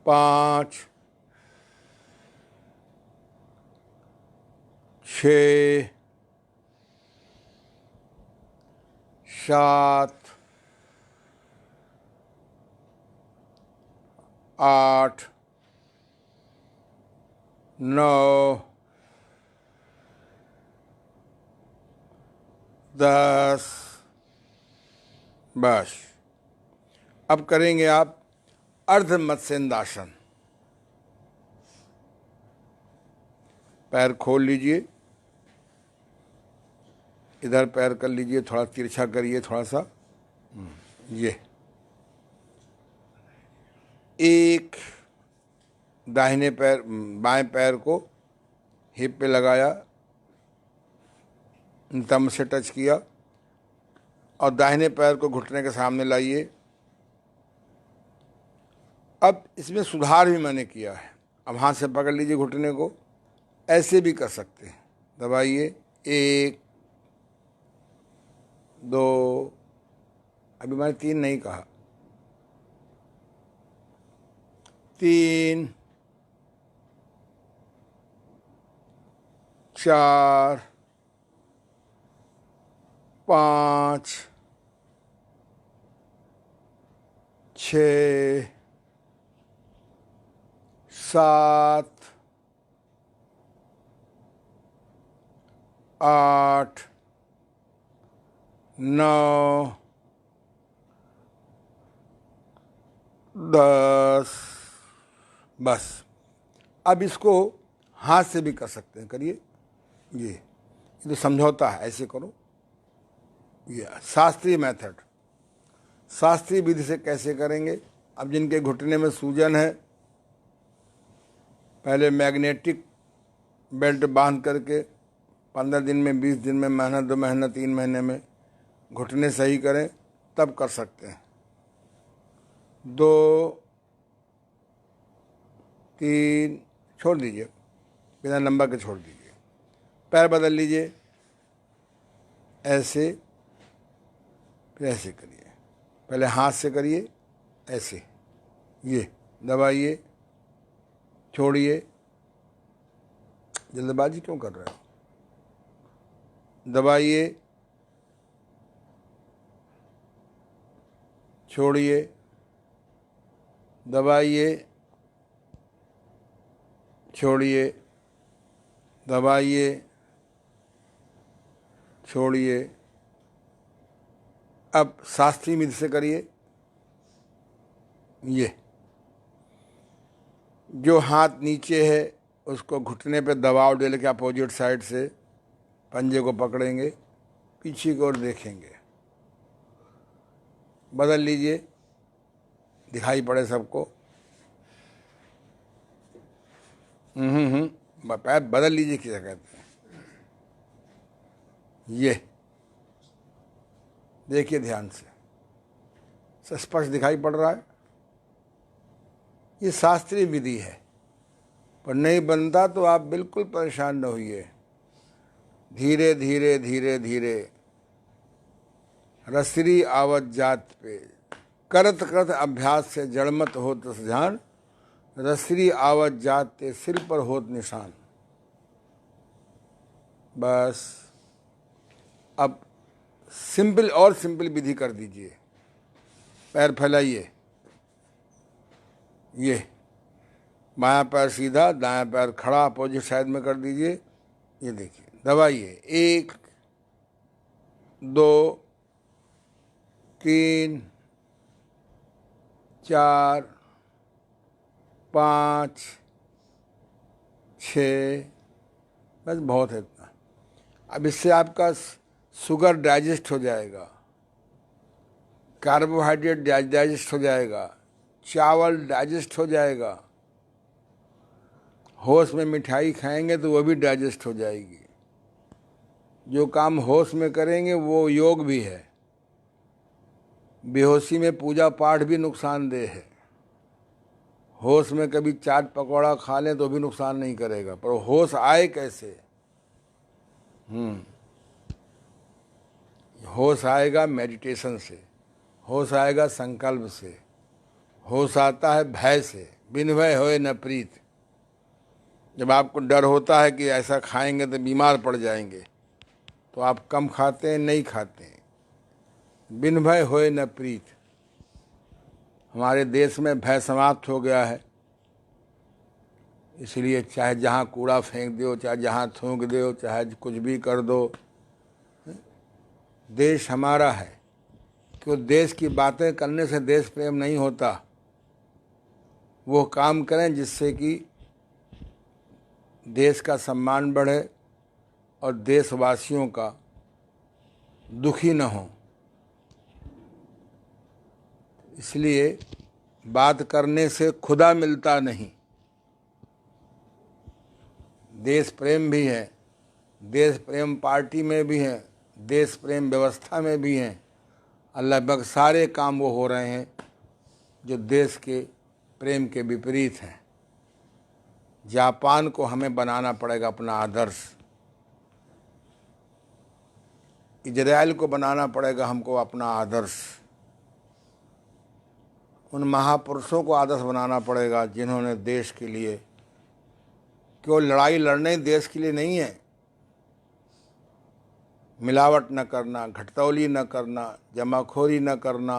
5, 6, 7, 8, 9, 10। बस। अब करेंगे आप अर्ध मत्स्येंद्रासन। पैर खोल लीजिए, इधर पैर कर लीजिए, थोड़ा तिरछा करिए, थोड़ा सा। ये 1, दाहिने पैर, बाएं पैर को हिप पे लगाया, तम से टच किया, और दाहिने पैर को घुटने के सामने लाइए। अब इसमें सुधार भी मैंने किया है। अब हाथ से पकड़ लीजिए घुटने को, ऐसे भी कर सकते हैं। दबाइए। 1, 2, अभी मैंने 3 नहीं कहा। 3, 4, 5, 6, 7, 8, 9, 10। बस। अब इसको हाथ से भी कर सकते हैं, करिए। ये तो समझौता है, ऐसे करो। ये शास्त्रीय मेथड, शास्त्रीय विधि से कैसे करेंगे। अब जिनके घुटने में सूजन है, पहले मैग्नेटिक बेल्ट बांध करके 15 दिन में, 20 दिन में, महीना, 2 महीना, 3 महीने में घुटने सही करें, तब कर सकते हैं। 2, 3, छोड़ दीजिए, बिना नंबर के छोड़ दीजिए। पैर बदल लीजिए, ऐसे, फिर ऐसे करिए। पहले हाथ से करिए, ऐसे। ये दबाइए, छोड़िए। जल्दबाजी क्यों कर रहे हो? दबाइए, छोड़िए, दबाइए, छोड़िए, दबाइए, छोड़िए। अब शास्त्रीय विधि से करिए। ये जो हाथ नीचे है उसको घुटने पे दबाव दे लेके अपोजिट साइड से पंजे को पकड़ेंगे, पीछे की ओर देखेंगे। बदल लीजिए, दिखाई पड़े सबको। पैर बदल लीजिए, किसे कहते हैं। ये देखिए ध्यान से, स्पष्ट दिखाई पड़ रहा है। ये शास्त्रीय विधि है, पर नहीं बनता तो आप बिल्कुल परेशान न होइए। धीरे धीरे धीरे धीरे रसरी आवत जात पे, करत करत अभ्यास से जड़मत होत ध्यान, रसरी आवत जात ते सिर पर होत निशान। बस। अब सिंपल और सिंपल विधि कर दीजिए। पैर फैलाइए, ये बायां पैर सीधा, दायां पैर खड़ा, अपोजिट साइड में कर दीजिए। ये देखिए, दबाइए। 1, 2, 3, 4, 5, 6। बस बहुत है इतना। अब इससे आपका शुगर डाइजेस्ट हो जाएगा, कार्बोहाइड्रेट डाइजेस्ट हो जाएगा, चावल डाइजेस्ट हो जाएगा, होश में मिठाई खाएंगे तो वो भी डाइजेस्ट हो जाएगी। जो काम होश में करेंगे वो योग भी है। बेहोशी में पूजा पाठ भी नुकसानदेह है। होश में कभी चाट पकौड़ा खा लें तो भी नुकसान नहीं करेगा, पर होश आए कैसे? होश आएगा मेडिटेशन से, होश आएगा संकल्प से, होश आता है भय से। बिन भय होए न प्रीत। जब आपको डर होता है कि ऐसा खाएंगे तो बीमार पड़ जाएंगे, तो आप कम खाते हैं, नहीं खाते हैं। बिन भय होए न प्रीत। हमारे देश में भय समाप्त हो गया है, इसलिए चाहे जहाँ कूड़ा फेंक दो, चाहे जहाँ थूक दो, चाहे कुछ भी कर दो, देश हमारा है। क्यों? देश की बातें करने से देश प्रेम नहीं होता। वो काम करें जिससे कि देश का सम्मान बढ़े और देशवासियों का दुखी न हो। इसलिए बात करने से खुदा मिलता नहीं। देश प्रेम भी है, देश प्रेम पार्टी में भी है, देश प्रेम व्यवस्था में भी है, और लगभग सारे काम वो हो रहे हैं जो देश के प्रेम के विपरीत हैं। जापान को हमें बनाना पड़ेगा अपना आदर्श, इजराइल को बनाना पड़ेगा हमको अपना आदर्श, उन महापुरुषों को आदर्श बनाना पड़ेगा जिन्होंने देश के लिए, क्यों लड़ाई लड़ने देश के लिए नहीं है। मिलावट न करना, घटतौली न करना, जमाखोरी न करना,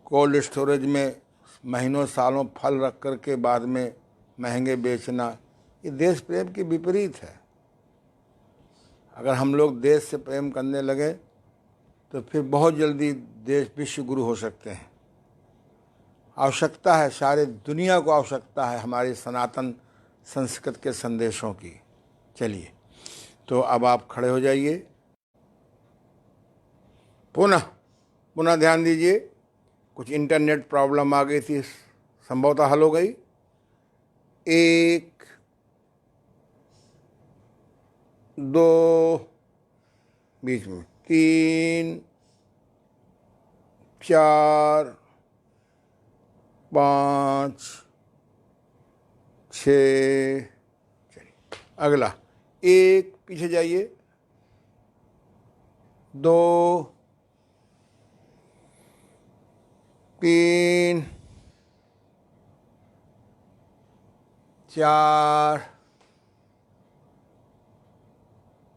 कोल्ड स्टोरेज में महीनों सालों फल रख कर के बाद में महंगे बेचना, ये देश प्रेम के विपरीत है। अगर हम लोग देश से प्रेम करने लगे तो फिर बहुत जल्दी देश विश्व गुरु हो सकते हैं। आवश्यकता है, सारे दुनिया को आवश्यकता है हमारी सनातन संस्कृत के संदेशों की। चलिए, तो अब आप खड़े हो जाइए, पुनः ध्यान दीजिए। कुछ इंटरनेट प्रॉब्लम आ गई थी, संभवतः हल हो गई। 1 2 बीच में 3 4 5 6। चलिए अगला, 1 पीछे जाइए, 2 3 4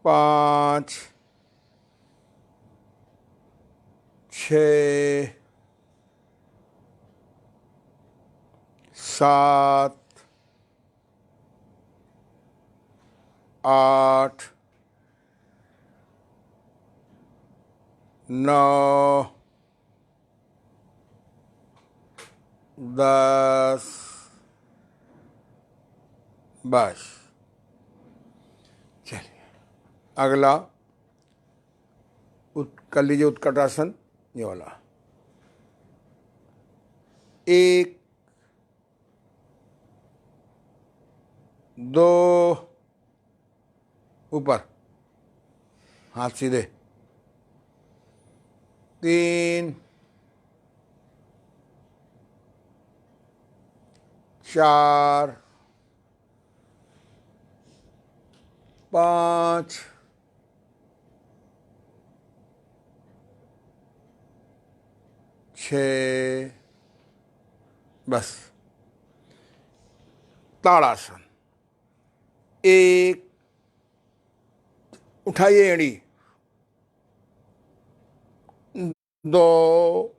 5 6 7 8 9 10 बस। चलिए अगला कर लीजिए उत्कटासन, ये वाला। 1 2 ऊपर, हाथ सीधे, 3 4 5 6 बस। ताड़ासन, 1 उठाइए एड़ी, 2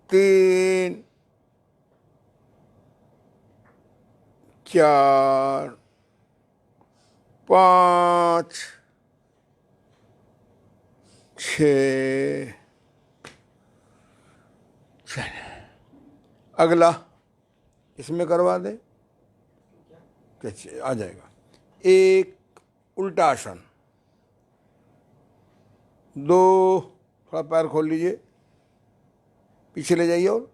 3 4 5 6। चलिए अगला इसमें करवा दें, कैसे आ जाएगा। 1 उल्टा आसन। 2, थोड़ा पैर खोल लीजिए, पीछे ले जाइए, और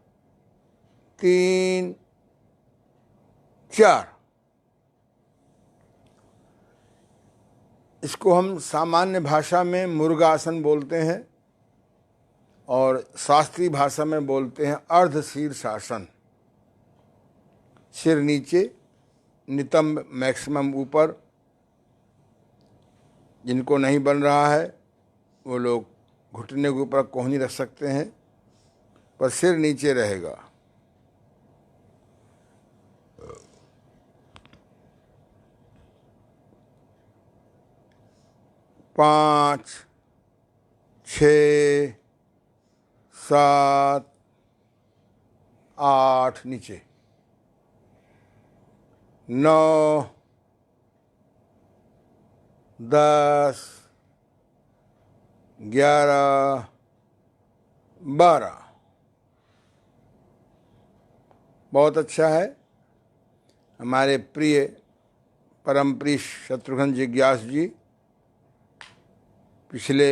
3, 4। इसको हम सामान्य भाषा में मुर्गासन बोलते हैं और शास्त्रीय भाषा में बोलते हैं अर्ध शीर्षासन। सिर नीचे, नितंब मैक्सिमम ऊपर। जिनको नहीं बन रहा है वो लोग घुटने के ऊपर कोहनी रख सकते हैं, पर सिर नीचे रहेगा। पाँच, 6, 7, 8, नीचे 9, 10, 11, 12। बहुत अच्छा है। हमारे प्रिय परम प्रिय शत्रुघ्न जिज्ञास जी पिछले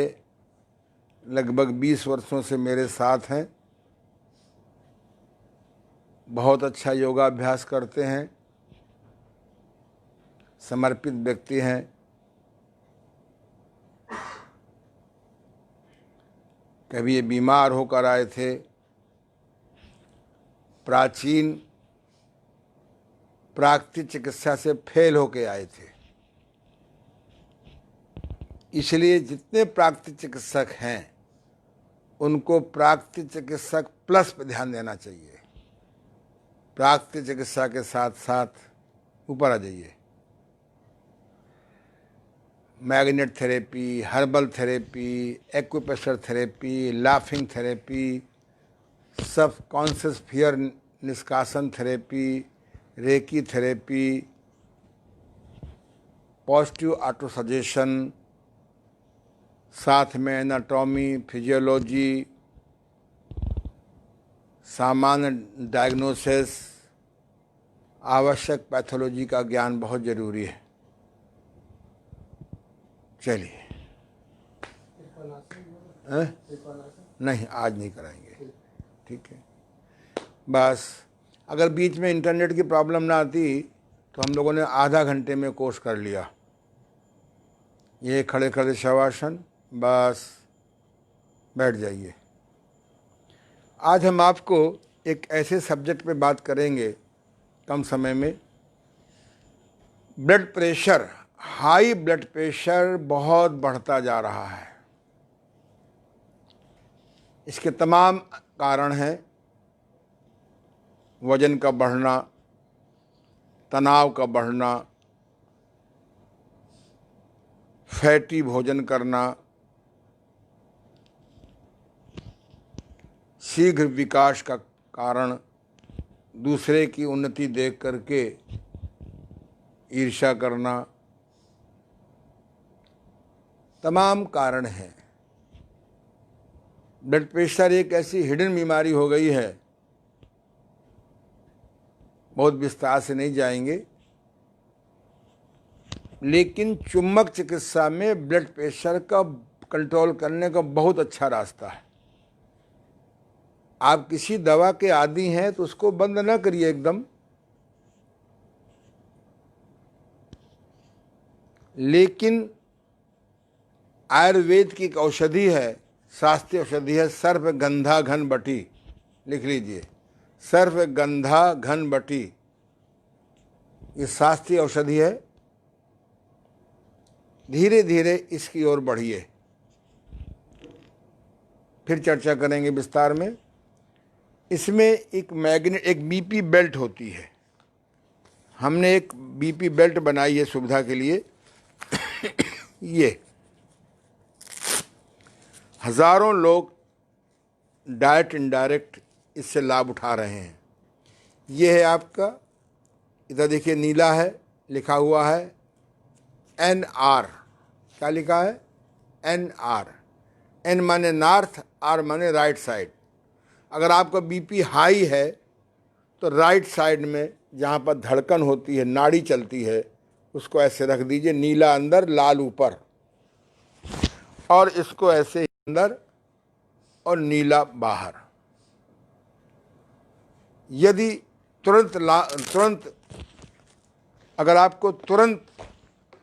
लगभग 20 वर्षों से मेरे साथ हैं। बहुत अच्छा योगाभ्यास करते हैं, समर्पित व्यक्ति हैं। कभी ये बीमार होकर आए थे, प्राचीन प्राकृतिक चिकित्सा से फेल होकर आए थे। इसलिए जितने प्राकृतिक चिकित्सक हैं उनको प्राकृतिक चिकित्सक प्लस पे ध्यान देना चाहिए। प्राकृतिक चिकित्सा के साथ साथ ऊपर आ जाइए। Magnet therapy, herbal therapy, acupressure therapy, laughing therapy, subconscious fear निष्कासन therapy, reiki therapy, positive auto suggestion, साथ में एनाटॉमी, फिजियोलॉजी, सामान्य डायग्नोसिस, आवश्यक पैथोलॉजी का ज्ञान बहुत ज़रूरी है। चलिए, नहीं आज नहीं कराएंगे, ठीक है। बस अगर बीच में इंटरनेट की प्रॉब्लम ना आती तो हम लोगों ने आधा घंटे में कोर्स कर लिया। ये खड़े खड़े शवासन, बस बैठ जाइए। आज हम आपको एक ऐसे सब्जेक्ट पे बात करेंगे कम समय में। Blood pressure, high blood pressure बहुत बढ़ता जा रहा है। इसके तमाम कारण हैं। वजन का बढ़ना, तनाव का बढ़ना, फैटी भोजन करना, शीघ्र विकास का कारण, दूसरे की उन्नति देख करके ईर्ष्या करना, तमाम कारण हैं। ब्लड प्रेशर एक ऐसी हिडन बीमारी हो गई है, बहुत विस्तार से नहीं जाएंगे, लेकिन चुंबक चिकित्सा में ब्लड प्रेशर का कंट्रोल करने का बहुत अच्छा रास्ता है। आप किसी दवा के आदी हैं तो उसको बंद ना करिए एकदम, लेकिन आयुर्वेद की एक औषधि है, शास्त्रीय औषधि है, सर्पगंधा घन बटी। लिख लीजिए, सर्पगंधा घन बटी। ये शास्त्रीय औषधि है। धीरे धीरे इसकी ओर बढ़िए, फिर चर्चा करेंगे विस्तार में। इसमें एक बीपी बेल्ट होती है। हमने एक बीपी बेल्ट बनाई है सुविधा के लिए। ये हजारों लोग डायरेक्ट इनडायरेक्ट इससे लाभ उठा रहे हैं। ये है आपका, इधर देखिए नीला है, लिखा हुआ है NR। क्या लिखा है? NR। N माने नॉर्थ, R माने राइट साइड। अगर आपका बीपी हाई है तो राइट साइड में जहाँ पर धड़कन होती है, नाड़ी चलती है, उसको ऐसे रख दीजिए, नीला अंदर लाल ऊपर, और इसको ऐसे अंदर और नीला बाहर। यदि तुरंत अगर आपको तुरंत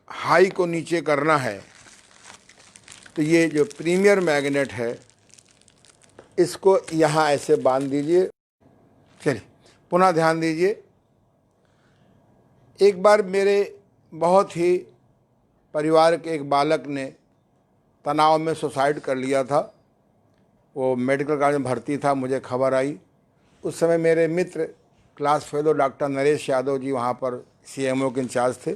हाई को नीचे करना है तो ये जो प्रीमियर मैग्नेट है इसको यहाँ ऐसे बांध दीजिए। चलिए पुनः ध्यान दीजिए। एक बार मेरे बहुत ही परिवार के एक बालक ने तनाव में सुसाइड कर लिया था। वो मेडिकल कॉलेज में भर्ती था, मुझे खबर आई। उस समय मेरे मित्र class fellow doctor Naresh Yadav ji वहाँ पर CMO के इंचार्ज थे।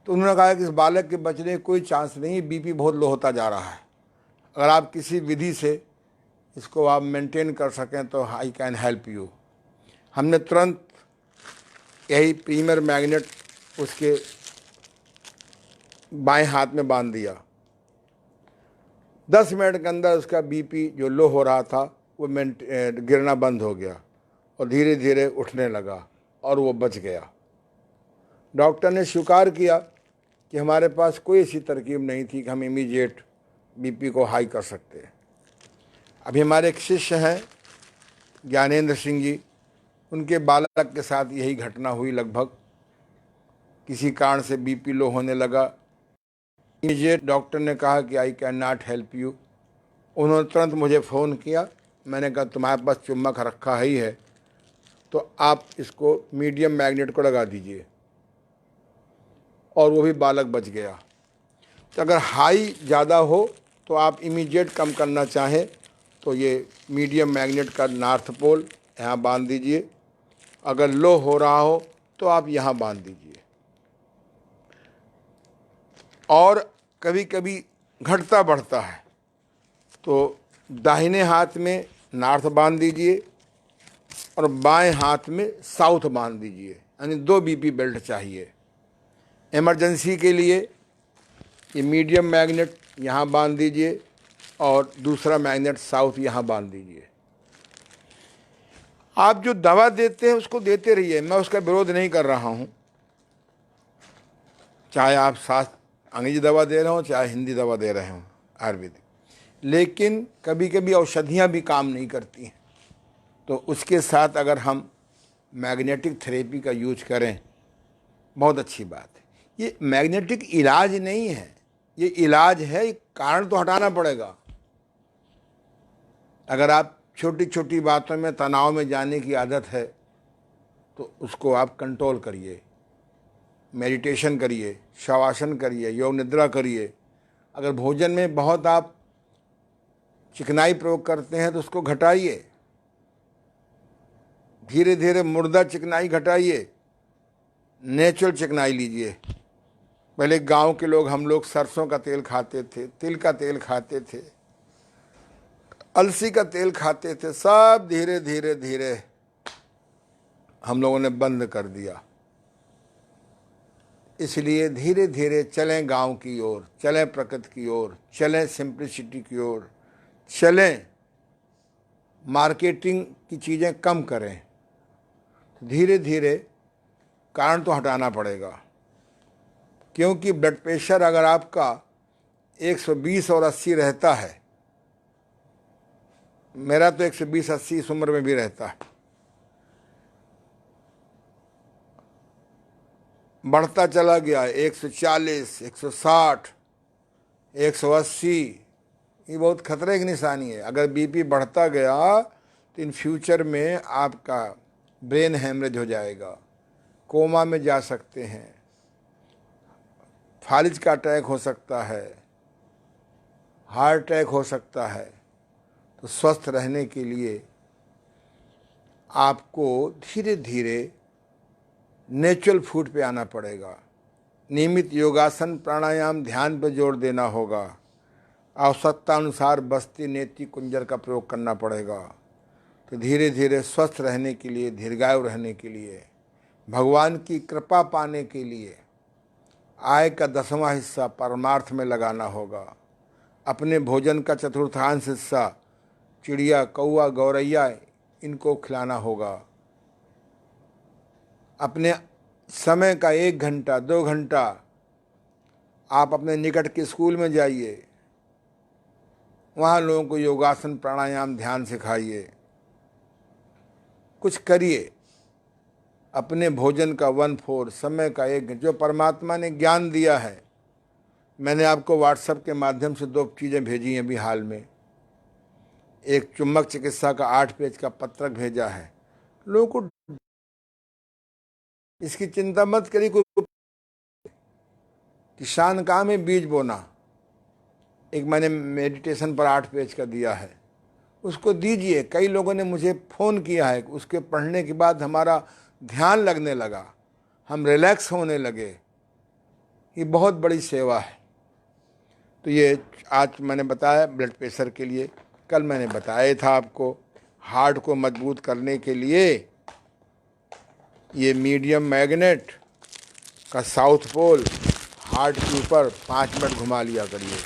तो उन्होंने कहा कि इस बालक के बचने कोई चांस नहीं, BP बहुत लो होता जा रहा है, अगर आप किसी विधि से इसको आप मेंटेन कर सकें तो आई कैन हेल्प यू। हमने तुरंत यही प्रीमियर मैग्नेट उसके बाएं हाथ में बांध दिया। 10 मिनट के अंदर उसका BP जो लो हो रहा था वो गिरना बंद हो गया और धीरे धीरे उठने लगा और वो बच गया। डॉक्टर ने स्वीकार किया कि हमारे पास कोई ऐसी तरकीब नहीं थी कि हम इमीडिएट BP को हाई कर सकते हैं। अभी हमारे एक शिष्य हैं ज्ञानेंद्र सिंह जी, उनके बालक के साथ यही घटना हुई। लगभग किसी कारण से BP लो होने लगा। इमीडिएट डॉक्टर ने कहा कि I can not help you. उन्होंने तुरंत मुझे फ़ोन किया। मैंने कहा तुम्हारे पास चुम्बक रखा ही है तो आप इसको मीडियम मैग्नेट को लगा दीजिए, और वो भी बालक बच गया। तो अगर हाई ज़्यादा हो तो आप इमीडिएट कम करना चाहें तो ये मीडियम मैग्नेट का नॉर्थ पोल यहाँ बांध दीजिए। अगर लो हो रहा हो तो आप यहाँ बांध दीजिए। और कभी कभी घटता बढ़ता है तो दाहिने हाथ में नॉर्थ बांध दीजिए और बाएं हाथ में साउथ बांध दीजिए, यानी 2 BP बेल्ट चाहिए। इमरजेंसी के लिए ये मीडियम मैग्नेट यहाँ बांध दीजिए और दूसरा मैग्नेट साउथ यहाँ बांध दीजिए। आप जो दवा देते हैं उसको देते रहिए, मैं उसका विरोध नहीं कर रहा हूँ। चाहे आप अंग्रेजी दवा दे रहे हो चाहे हिंदी दवा दे रहे हो आयुर्वेदिक, लेकिन कभी कभी औषधियाँ भी काम नहीं करती हैं। तो उसके साथ अगर हम मैग्नेटिक थेरेपी का यूज करें बहुत अच्छी बात है। ये मैग्नेटिक इलाज नहीं है, ये इलाज है। कारण तो हटाना पड़ेगा। अगर आप छोटी छोटी बातों में तनाव में जाने की आदत है तो उसको आप कंट्रोल करिए, मेडिटेशन करिए, शवासन करिए, योग निद्रा करिए। अगर भोजन में बहुत आप चिकनाई प्रयोग करते हैं तो उसको घटाइए, धीरे धीरे मुर्दा चिकनाई घटाइए, नेचुरल चिकनाई लीजिए। पहले गांव के लोग, हम लोग सरसों का तेल खाते थे, तिल का तेल खाते थे, अलसी का तेल खाते थे, सब धीरे धीरे धीरे हम लोगों ने बंद कर दिया। इसलिए धीरे धीरे चलें गांव की ओर, चलें प्रकृति की ओर, चलें सिंप्लिसिटी की ओर, चलें मार्केटिंग की चीज़ें कम करें। धीरे धीरे कारण तो हटाना पड़ेगा, क्योंकि ब्लड प्रेशर अगर आपका 120 और 80 रहता है, मेरा तो 120-80 इस उम्र में भी रहता है, बढ़ता चला गया 140, 160, 180, ये बहुत खतरे की निशानी है। अगर BP बढ़ता गया तो इन फ्यूचर में आपका ब्रेन हेमरेज हो जाएगा, कोमा में जा सकते हैं, फालिज का अटैक हो सकता है, हार्ट अटैक हो सकता है। तो स्वस्थ रहने के लिए आपको धीरे धीरे नेचुरल फूड पे आना पड़ेगा। नियमित योगासन, प्राणायाम, ध्यान पर जोर देना होगा। आवश्यकता अनुसार बस्ती, नेति, कुंजर का प्रयोग करना पड़ेगा। तो धीरे धीरे स्वस्थ रहने के लिए, दीर्घायु रहने के लिए, भगवान की कृपा पाने के लिए आय का 10वां हिस्सा परमार्थ में लगाना होगा। अपने भोजन का 1/4 हिस्सा चिड़िया, कौआ, गौरैया इनको खिलाना होगा। अपने समय का 1 घंटा 2 घंटा आप अपने निकट के स्कूल में जाइए, वहाँ लोगों को योगासन प्राणायाम ध्यान सिखाइए, कुछ करिए। अपने भोजन का 1/4 समय का 1 जो परमात्मा ने ज्ञान दिया है। मैंने आपको व्हाट्सएप के माध्यम से 2 चीज़ें भेजी हैं अभी हाल में। एक चुंबक चिकित्सा का 8 पेज का पत्रक भेजा है। लोगों को इसकी चिंता मत करिए, कोई किसान काम है बीज बोना। एक मैंने मेडिटेशन पर 8 पेज का दिया है, उसको दीजिए। कई लोगों ने मुझे फ़ोन किया है, उसके पढ़ने के बाद हमारा ध्यान लगने लगा, हम रिलैक्स होने लगे। ये बहुत बड़ी सेवा है। तो ये आज मैंने बताया ब्लड प्रेशर के लिए। कल मैंने बताया था आपको हार्ट को मजबूत करने के लिए ये मीडियम मैग्नेट का साउथ पोल हार्ट के ऊपर 5 मिनट घुमा लिया करिए।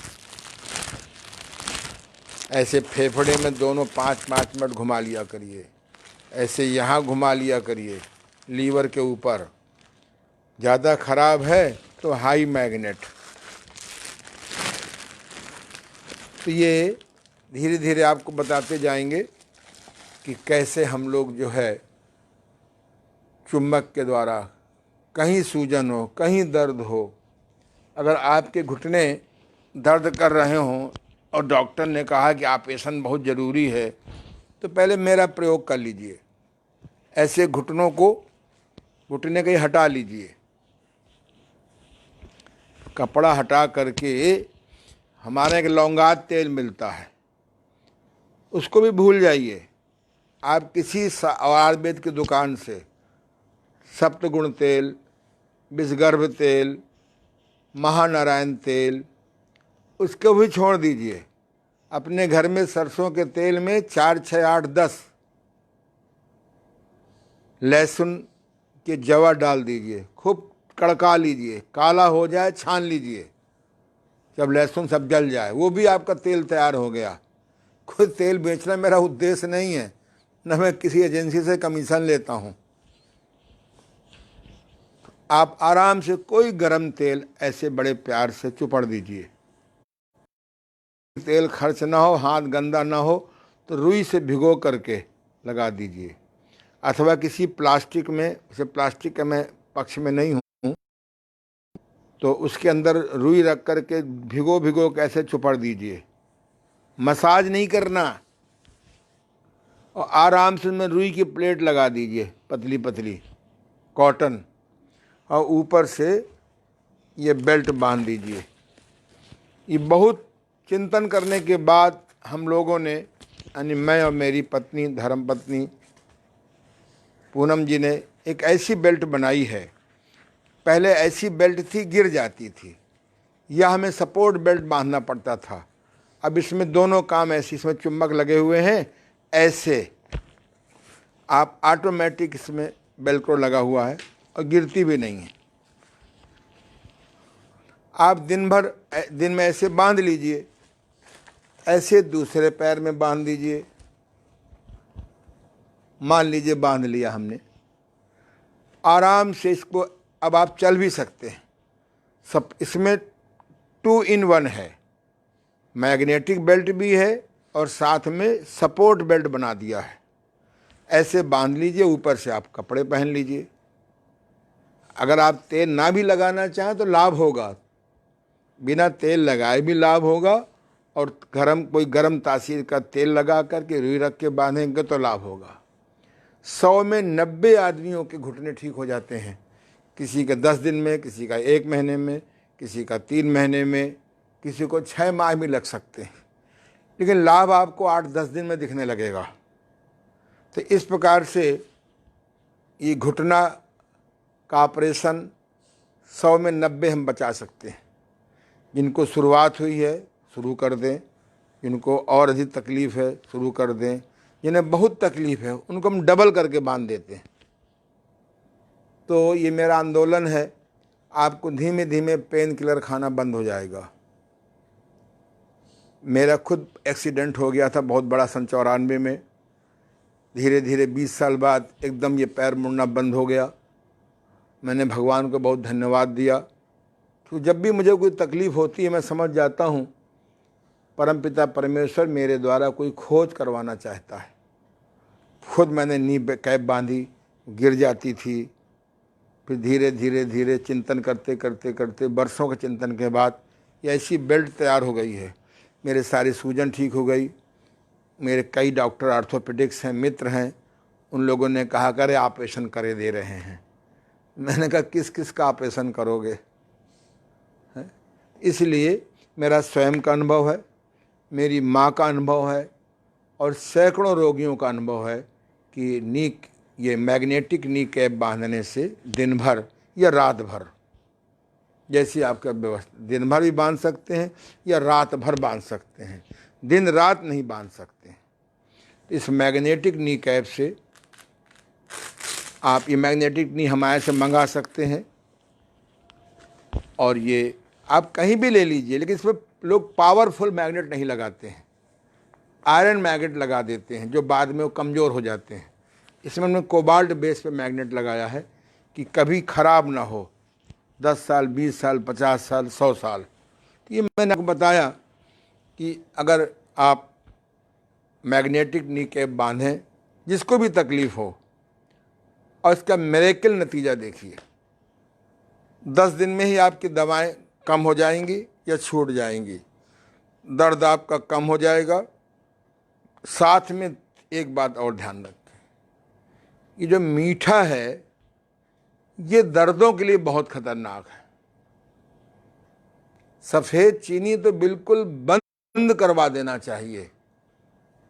ऐसे फेफड़े में दोनों 5-5 मिनट घुमा लिया करिए। ऐसे यहाँ घुमा लिया करिए लीवर के ऊपर। ज़्यादा खराब है तो हाई मैग्नेट। तो ये धीरे धीरे आपको बताते जाएंगे कि कैसे हम लोग जो है चुंबक के द्वारा, कहीं सूजन हो, कहीं दर्द हो, अगर आपके घुटने दर्द कर रहे हों और डॉक्टर ने कहा कि ऑपरेशन बहुत ज़रूरी है, तो पहले मेरा प्रयोग कर लीजिए। ऐसे घुटनों को, घुटने कहीं हटा लीजिए, कपड़ा हटा करके हमारे एक लौंगात तेल मिलता है, उसको भी भूल जाइए। आप किसी आयुर्वेद की दुकान से सप्तगुण तेल, विषगर्भ तेल, महानारायण तेल, उसको भी छोड़ दीजिए। अपने घर में सरसों के तेल में 4, 6, 8, 10 लहसुन के जवा डाल दीजिए, खूब कड़का लीजिए, काला हो जाए छान लीजिए। जब लहसुन सब जल जाए, वो भी आपका तेल तैयार हो गया। खुद तेल बेचना मेरा उद्देश्य नहीं है, न मैं किसी एजेंसी से कमीशन लेता हूँ। आप आराम से कोई गरम तेल ऐसे बड़े प्यार से चुपड़ दीजिए। तेल खर्च ना हो, हाथ गंदा ना हो, तो रुई से भिगो करके लगा दीजिए। अथवा किसी प्लास्टिक में, जैसे प्लास्टिक का मैं पक्ष में नहीं हूँ, तो उसके अंदर रुई रख करके भिगो भिगो कैसे चुपड़ दीजिए। मसाज नहीं करना, और आराम से उसमें रुई की प्लेट लगा दीजिए, पतली पतली कॉटन, और ऊपर से ये बेल्ट बांध दीजिए। ये बहुत चिंतन करने के बाद हम लोगों ने, यानी मैं और मेरी पत्नी धर्मपत्नी पूनम जी ने एक ऐसी बेल्ट बनाई है। पहले ऐसी बेल्ट थी, गिर जाती थी, या हमें सपोर्ट बेल्ट बांधना पड़ता था। अब इसमें दोनों काम ऐसे, इसमें चुम्बक लगे हुए हैं, ऐसे आप ऑटोमेटिक इसमें बेल्क्रो लगा हुआ है और गिरती भी नहीं है। आप दिन में ऐसे बांध लीजिए, ऐसे दूसरे पैर में बांध दीजिए। मान लीजिए बांध लिया हमने, आराम से इसको, अब आप चल भी सकते हैं। सब इसमें 2 in 1 है, मैग्नेटिक बेल्ट भी है और साथ में सपोर्ट बेल्ट बना दिया है। ऐसे बांध लीजिए, ऊपर से आप कपड़े पहन लीजिए। अगर आप तेल ना भी लगाना चाहें तो लाभ होगा, बिना तेल लगाए भी लाभ होगा, और कोई गरम तासीर का तेल लगा करके रुई रख के बांधेंगे तो लाभ होगा। 100 में 90 आदमियों के घुटने ठीक हो जाते हैं। किसी के 10 दिन में, किसी का 1 महीने में, किसी का 3 महीने में, किसी को 6 माह भी लग सकते हैं, लेकिन लाभ आपको 8-10 दिन में दिखने लगेगा। तो इस प्रकार से ये घुटना का ऑपरेशन 100 में 90 हम बचा सकते हैं। जिनको शुरुआत हुई है शुरू कर दें, जिनको और अधिक तकलीफ़ है शुरू कर दें, जिन्हें बहुत तकलीफ़ है उनको हम डबल करके बांध देते हैं। तो ये मेरा आंदोलन है, आपको धीमे धीमे पेन किलर खाना बंद हो जाएगा। मेरा खुद एक्सीडेंट हो गया था बहुत बड़ा, 94 में। धीरे धीरे 20 साल बाद एकदम ये पैर मुड़ना बंद हो गया, मैंने भगवान को बहुत धन्यवाद दिया। तो जब भी मुझे कोई तकलीफ़ होती है मैं समझ जाता हूँ परमपिता परमेश्वर मेरे द्वारा कोई खोज करवाना चाहता है। खुद मैंने नी कैप बांधी, गिर जाती थी, फिर धीरे धीरे धीरे चिंतन करते करते करते वर्षों के चिंतन के बाद ये ऐसी बेल्ट तैयार हो गई है। मेरे सारी सूजन ठीक हो गई। मेरे कई डॉक्टर ऑर्थोपेडिक्स हैं, मित्र हैं, उन लोगों ने कहा करे ऑपरेशन करे दे रहे हैं। मैंने कहा किस किस का ऑपरेशन करोगे? इसलिए मेरा स्वयं का अनुभव है, मेरी माँ का अनुभव है और सैकड़ों रोगियों का अनुभव है कि ये मैग्नेटिक नी कैप बांधने से दिन भर या रात भर, जैसी आपका व्यवस्था, दिन भर भी बांध सकते हैं या रात भर बांध सकते हैं, दिन रात नहीं बांध सकते हैं। इस मैग्नेटिक नी कैप से आप ये मैग्नेटिक नी हमारे से मंगा सकते हैं और ये आप कहीं भी ले लीजिए, लेकिन इसमें लोग पावरफुल मैग्नेट नहीं लगाते हैं, आयरन मैग्नेट लगा देते हैं जो बाद में वो कमज़ोर हो जाते हैं। इसमें हमने कोबाल्ट बेस पे मैग्नेट लगाया है कि कभी ख़राब ना हो, 10 साल 20 साल 50 साल 100 साल। तो ये मैंने आपको बताया कि अगर आप मैग्नेटिक नी कैप बांधें, जिसको भी तकलीफ़ हो, और इसका मिरेकल नतीजा देखिए, 10 दिन में ही आपकी दवाएं कम हो जाएंगी या छूट जाएंगी, दर्द आपका कम हो जाएगा। साथ में एक बात और ध्यान रखें, ये जो मीठा है ये दर्दों के लिए बहुत खतरनाक है। सफ़ेद चीनी तो बिल्कुल बंद करवा देना चाहिए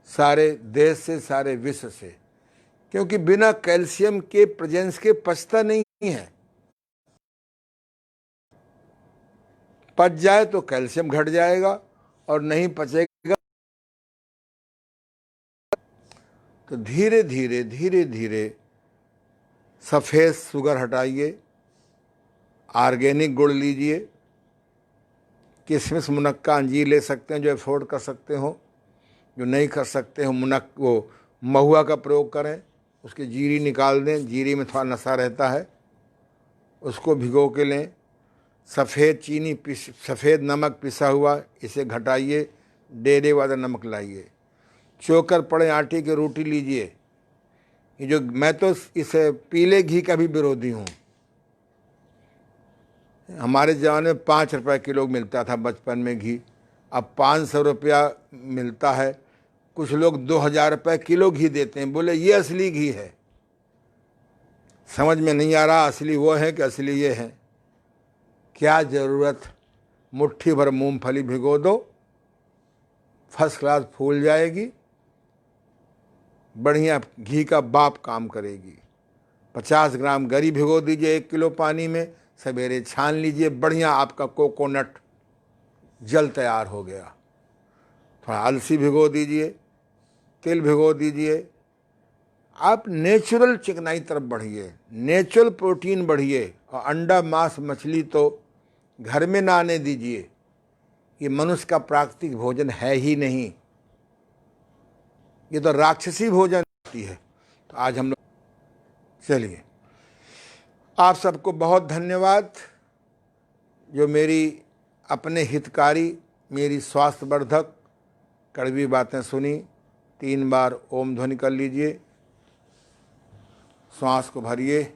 सारे देश से, सारे विश्व से, क्योंकि बिना कैल्शियम के प्रेजेंस के पचता नहीं है। पच जाए तो कैल्शियम घट जाएगा और नहीं पचेगा तो धीरे धीरे धीरे धीरे सफ़ेद शुगर हटाइए, ऑर्गेनिक गुड़ लीजिए, किशमिश मुनक्का अंजीर ले सकते हैं जो अफोर्ड कर सकते हो, जो नहीं कर सकते हो वो महुआ का प्रयोग करें, उसकी जीरी निकाल दें, जीरी में थोड़ा नशा रहता है, उसको भिगो के लें। सफ़ेद चीनी सफ़ेद नमक पिसा हुआ इसे घटाइए, डेरे वाला नमक लाइए। चोकर पड़े आटे की रोटी लीजिए। ये जो मैं तो इसे पीले घी का भी विरोधी हूँ। हमारे ज़माने में 5 रुपये किलो मिलता था बचपन में घी, अब 500 रुपया मिलता है। कुछ लोग 2000 रुपये किलो घी देते हैं, बोले ये असली घी है। समझ में नहीं आ रहा असली वो है कि असली ये है। क्या ज़रूरत, मुट्ठी भर मूंगफली भिगो दो, फर्स्ट क्लास फूल जाएगी, बढ़िया घी का बाप काम करेगी। 50 ग्राम गरी भिगो दीजिए 1 किलो पानी में, सवेरे छान लीजिए, बढ़िया आपका कोकोनट जल तैयार हो गया। थोड़ा अलसी भिगो दीजिए, तिल भिगो दीजिए। आप नेचुरल चिकनाई तरफ बढ़िए, नेचुरल प्रोटीन बढ़िए, और अंडा मांस मछली तो घर में ना आने दीजिए। ये मनुष्य का प्राकृतिक भोजन है ही नहीं, ये तो राक्षसी भोजन होती है। तो आज हम लोग, चलिए, आप सबको बहुत धन्यवाद जो मेरी अपने हितकारी, मेरी स्वास्थ्यवर्धक कड़वी बातें सुनी। 3 बार ओम ध्वनि कर लीजिए, श्वास को भरिए।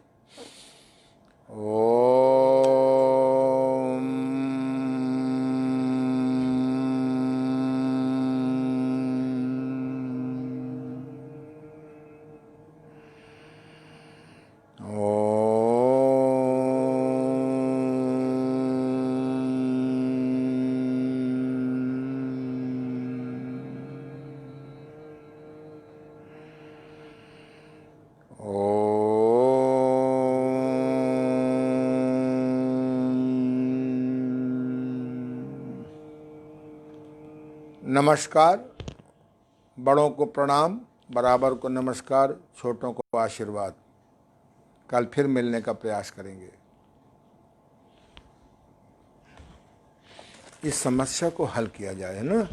नमस्कार। बड़ों को प्रणाम, बराबर को नमस्कार, छोटों को आशीर्वाद। कल फिर मिलने का प्रयास करेंगे। इस समस्या को हल किया जाए, है ना।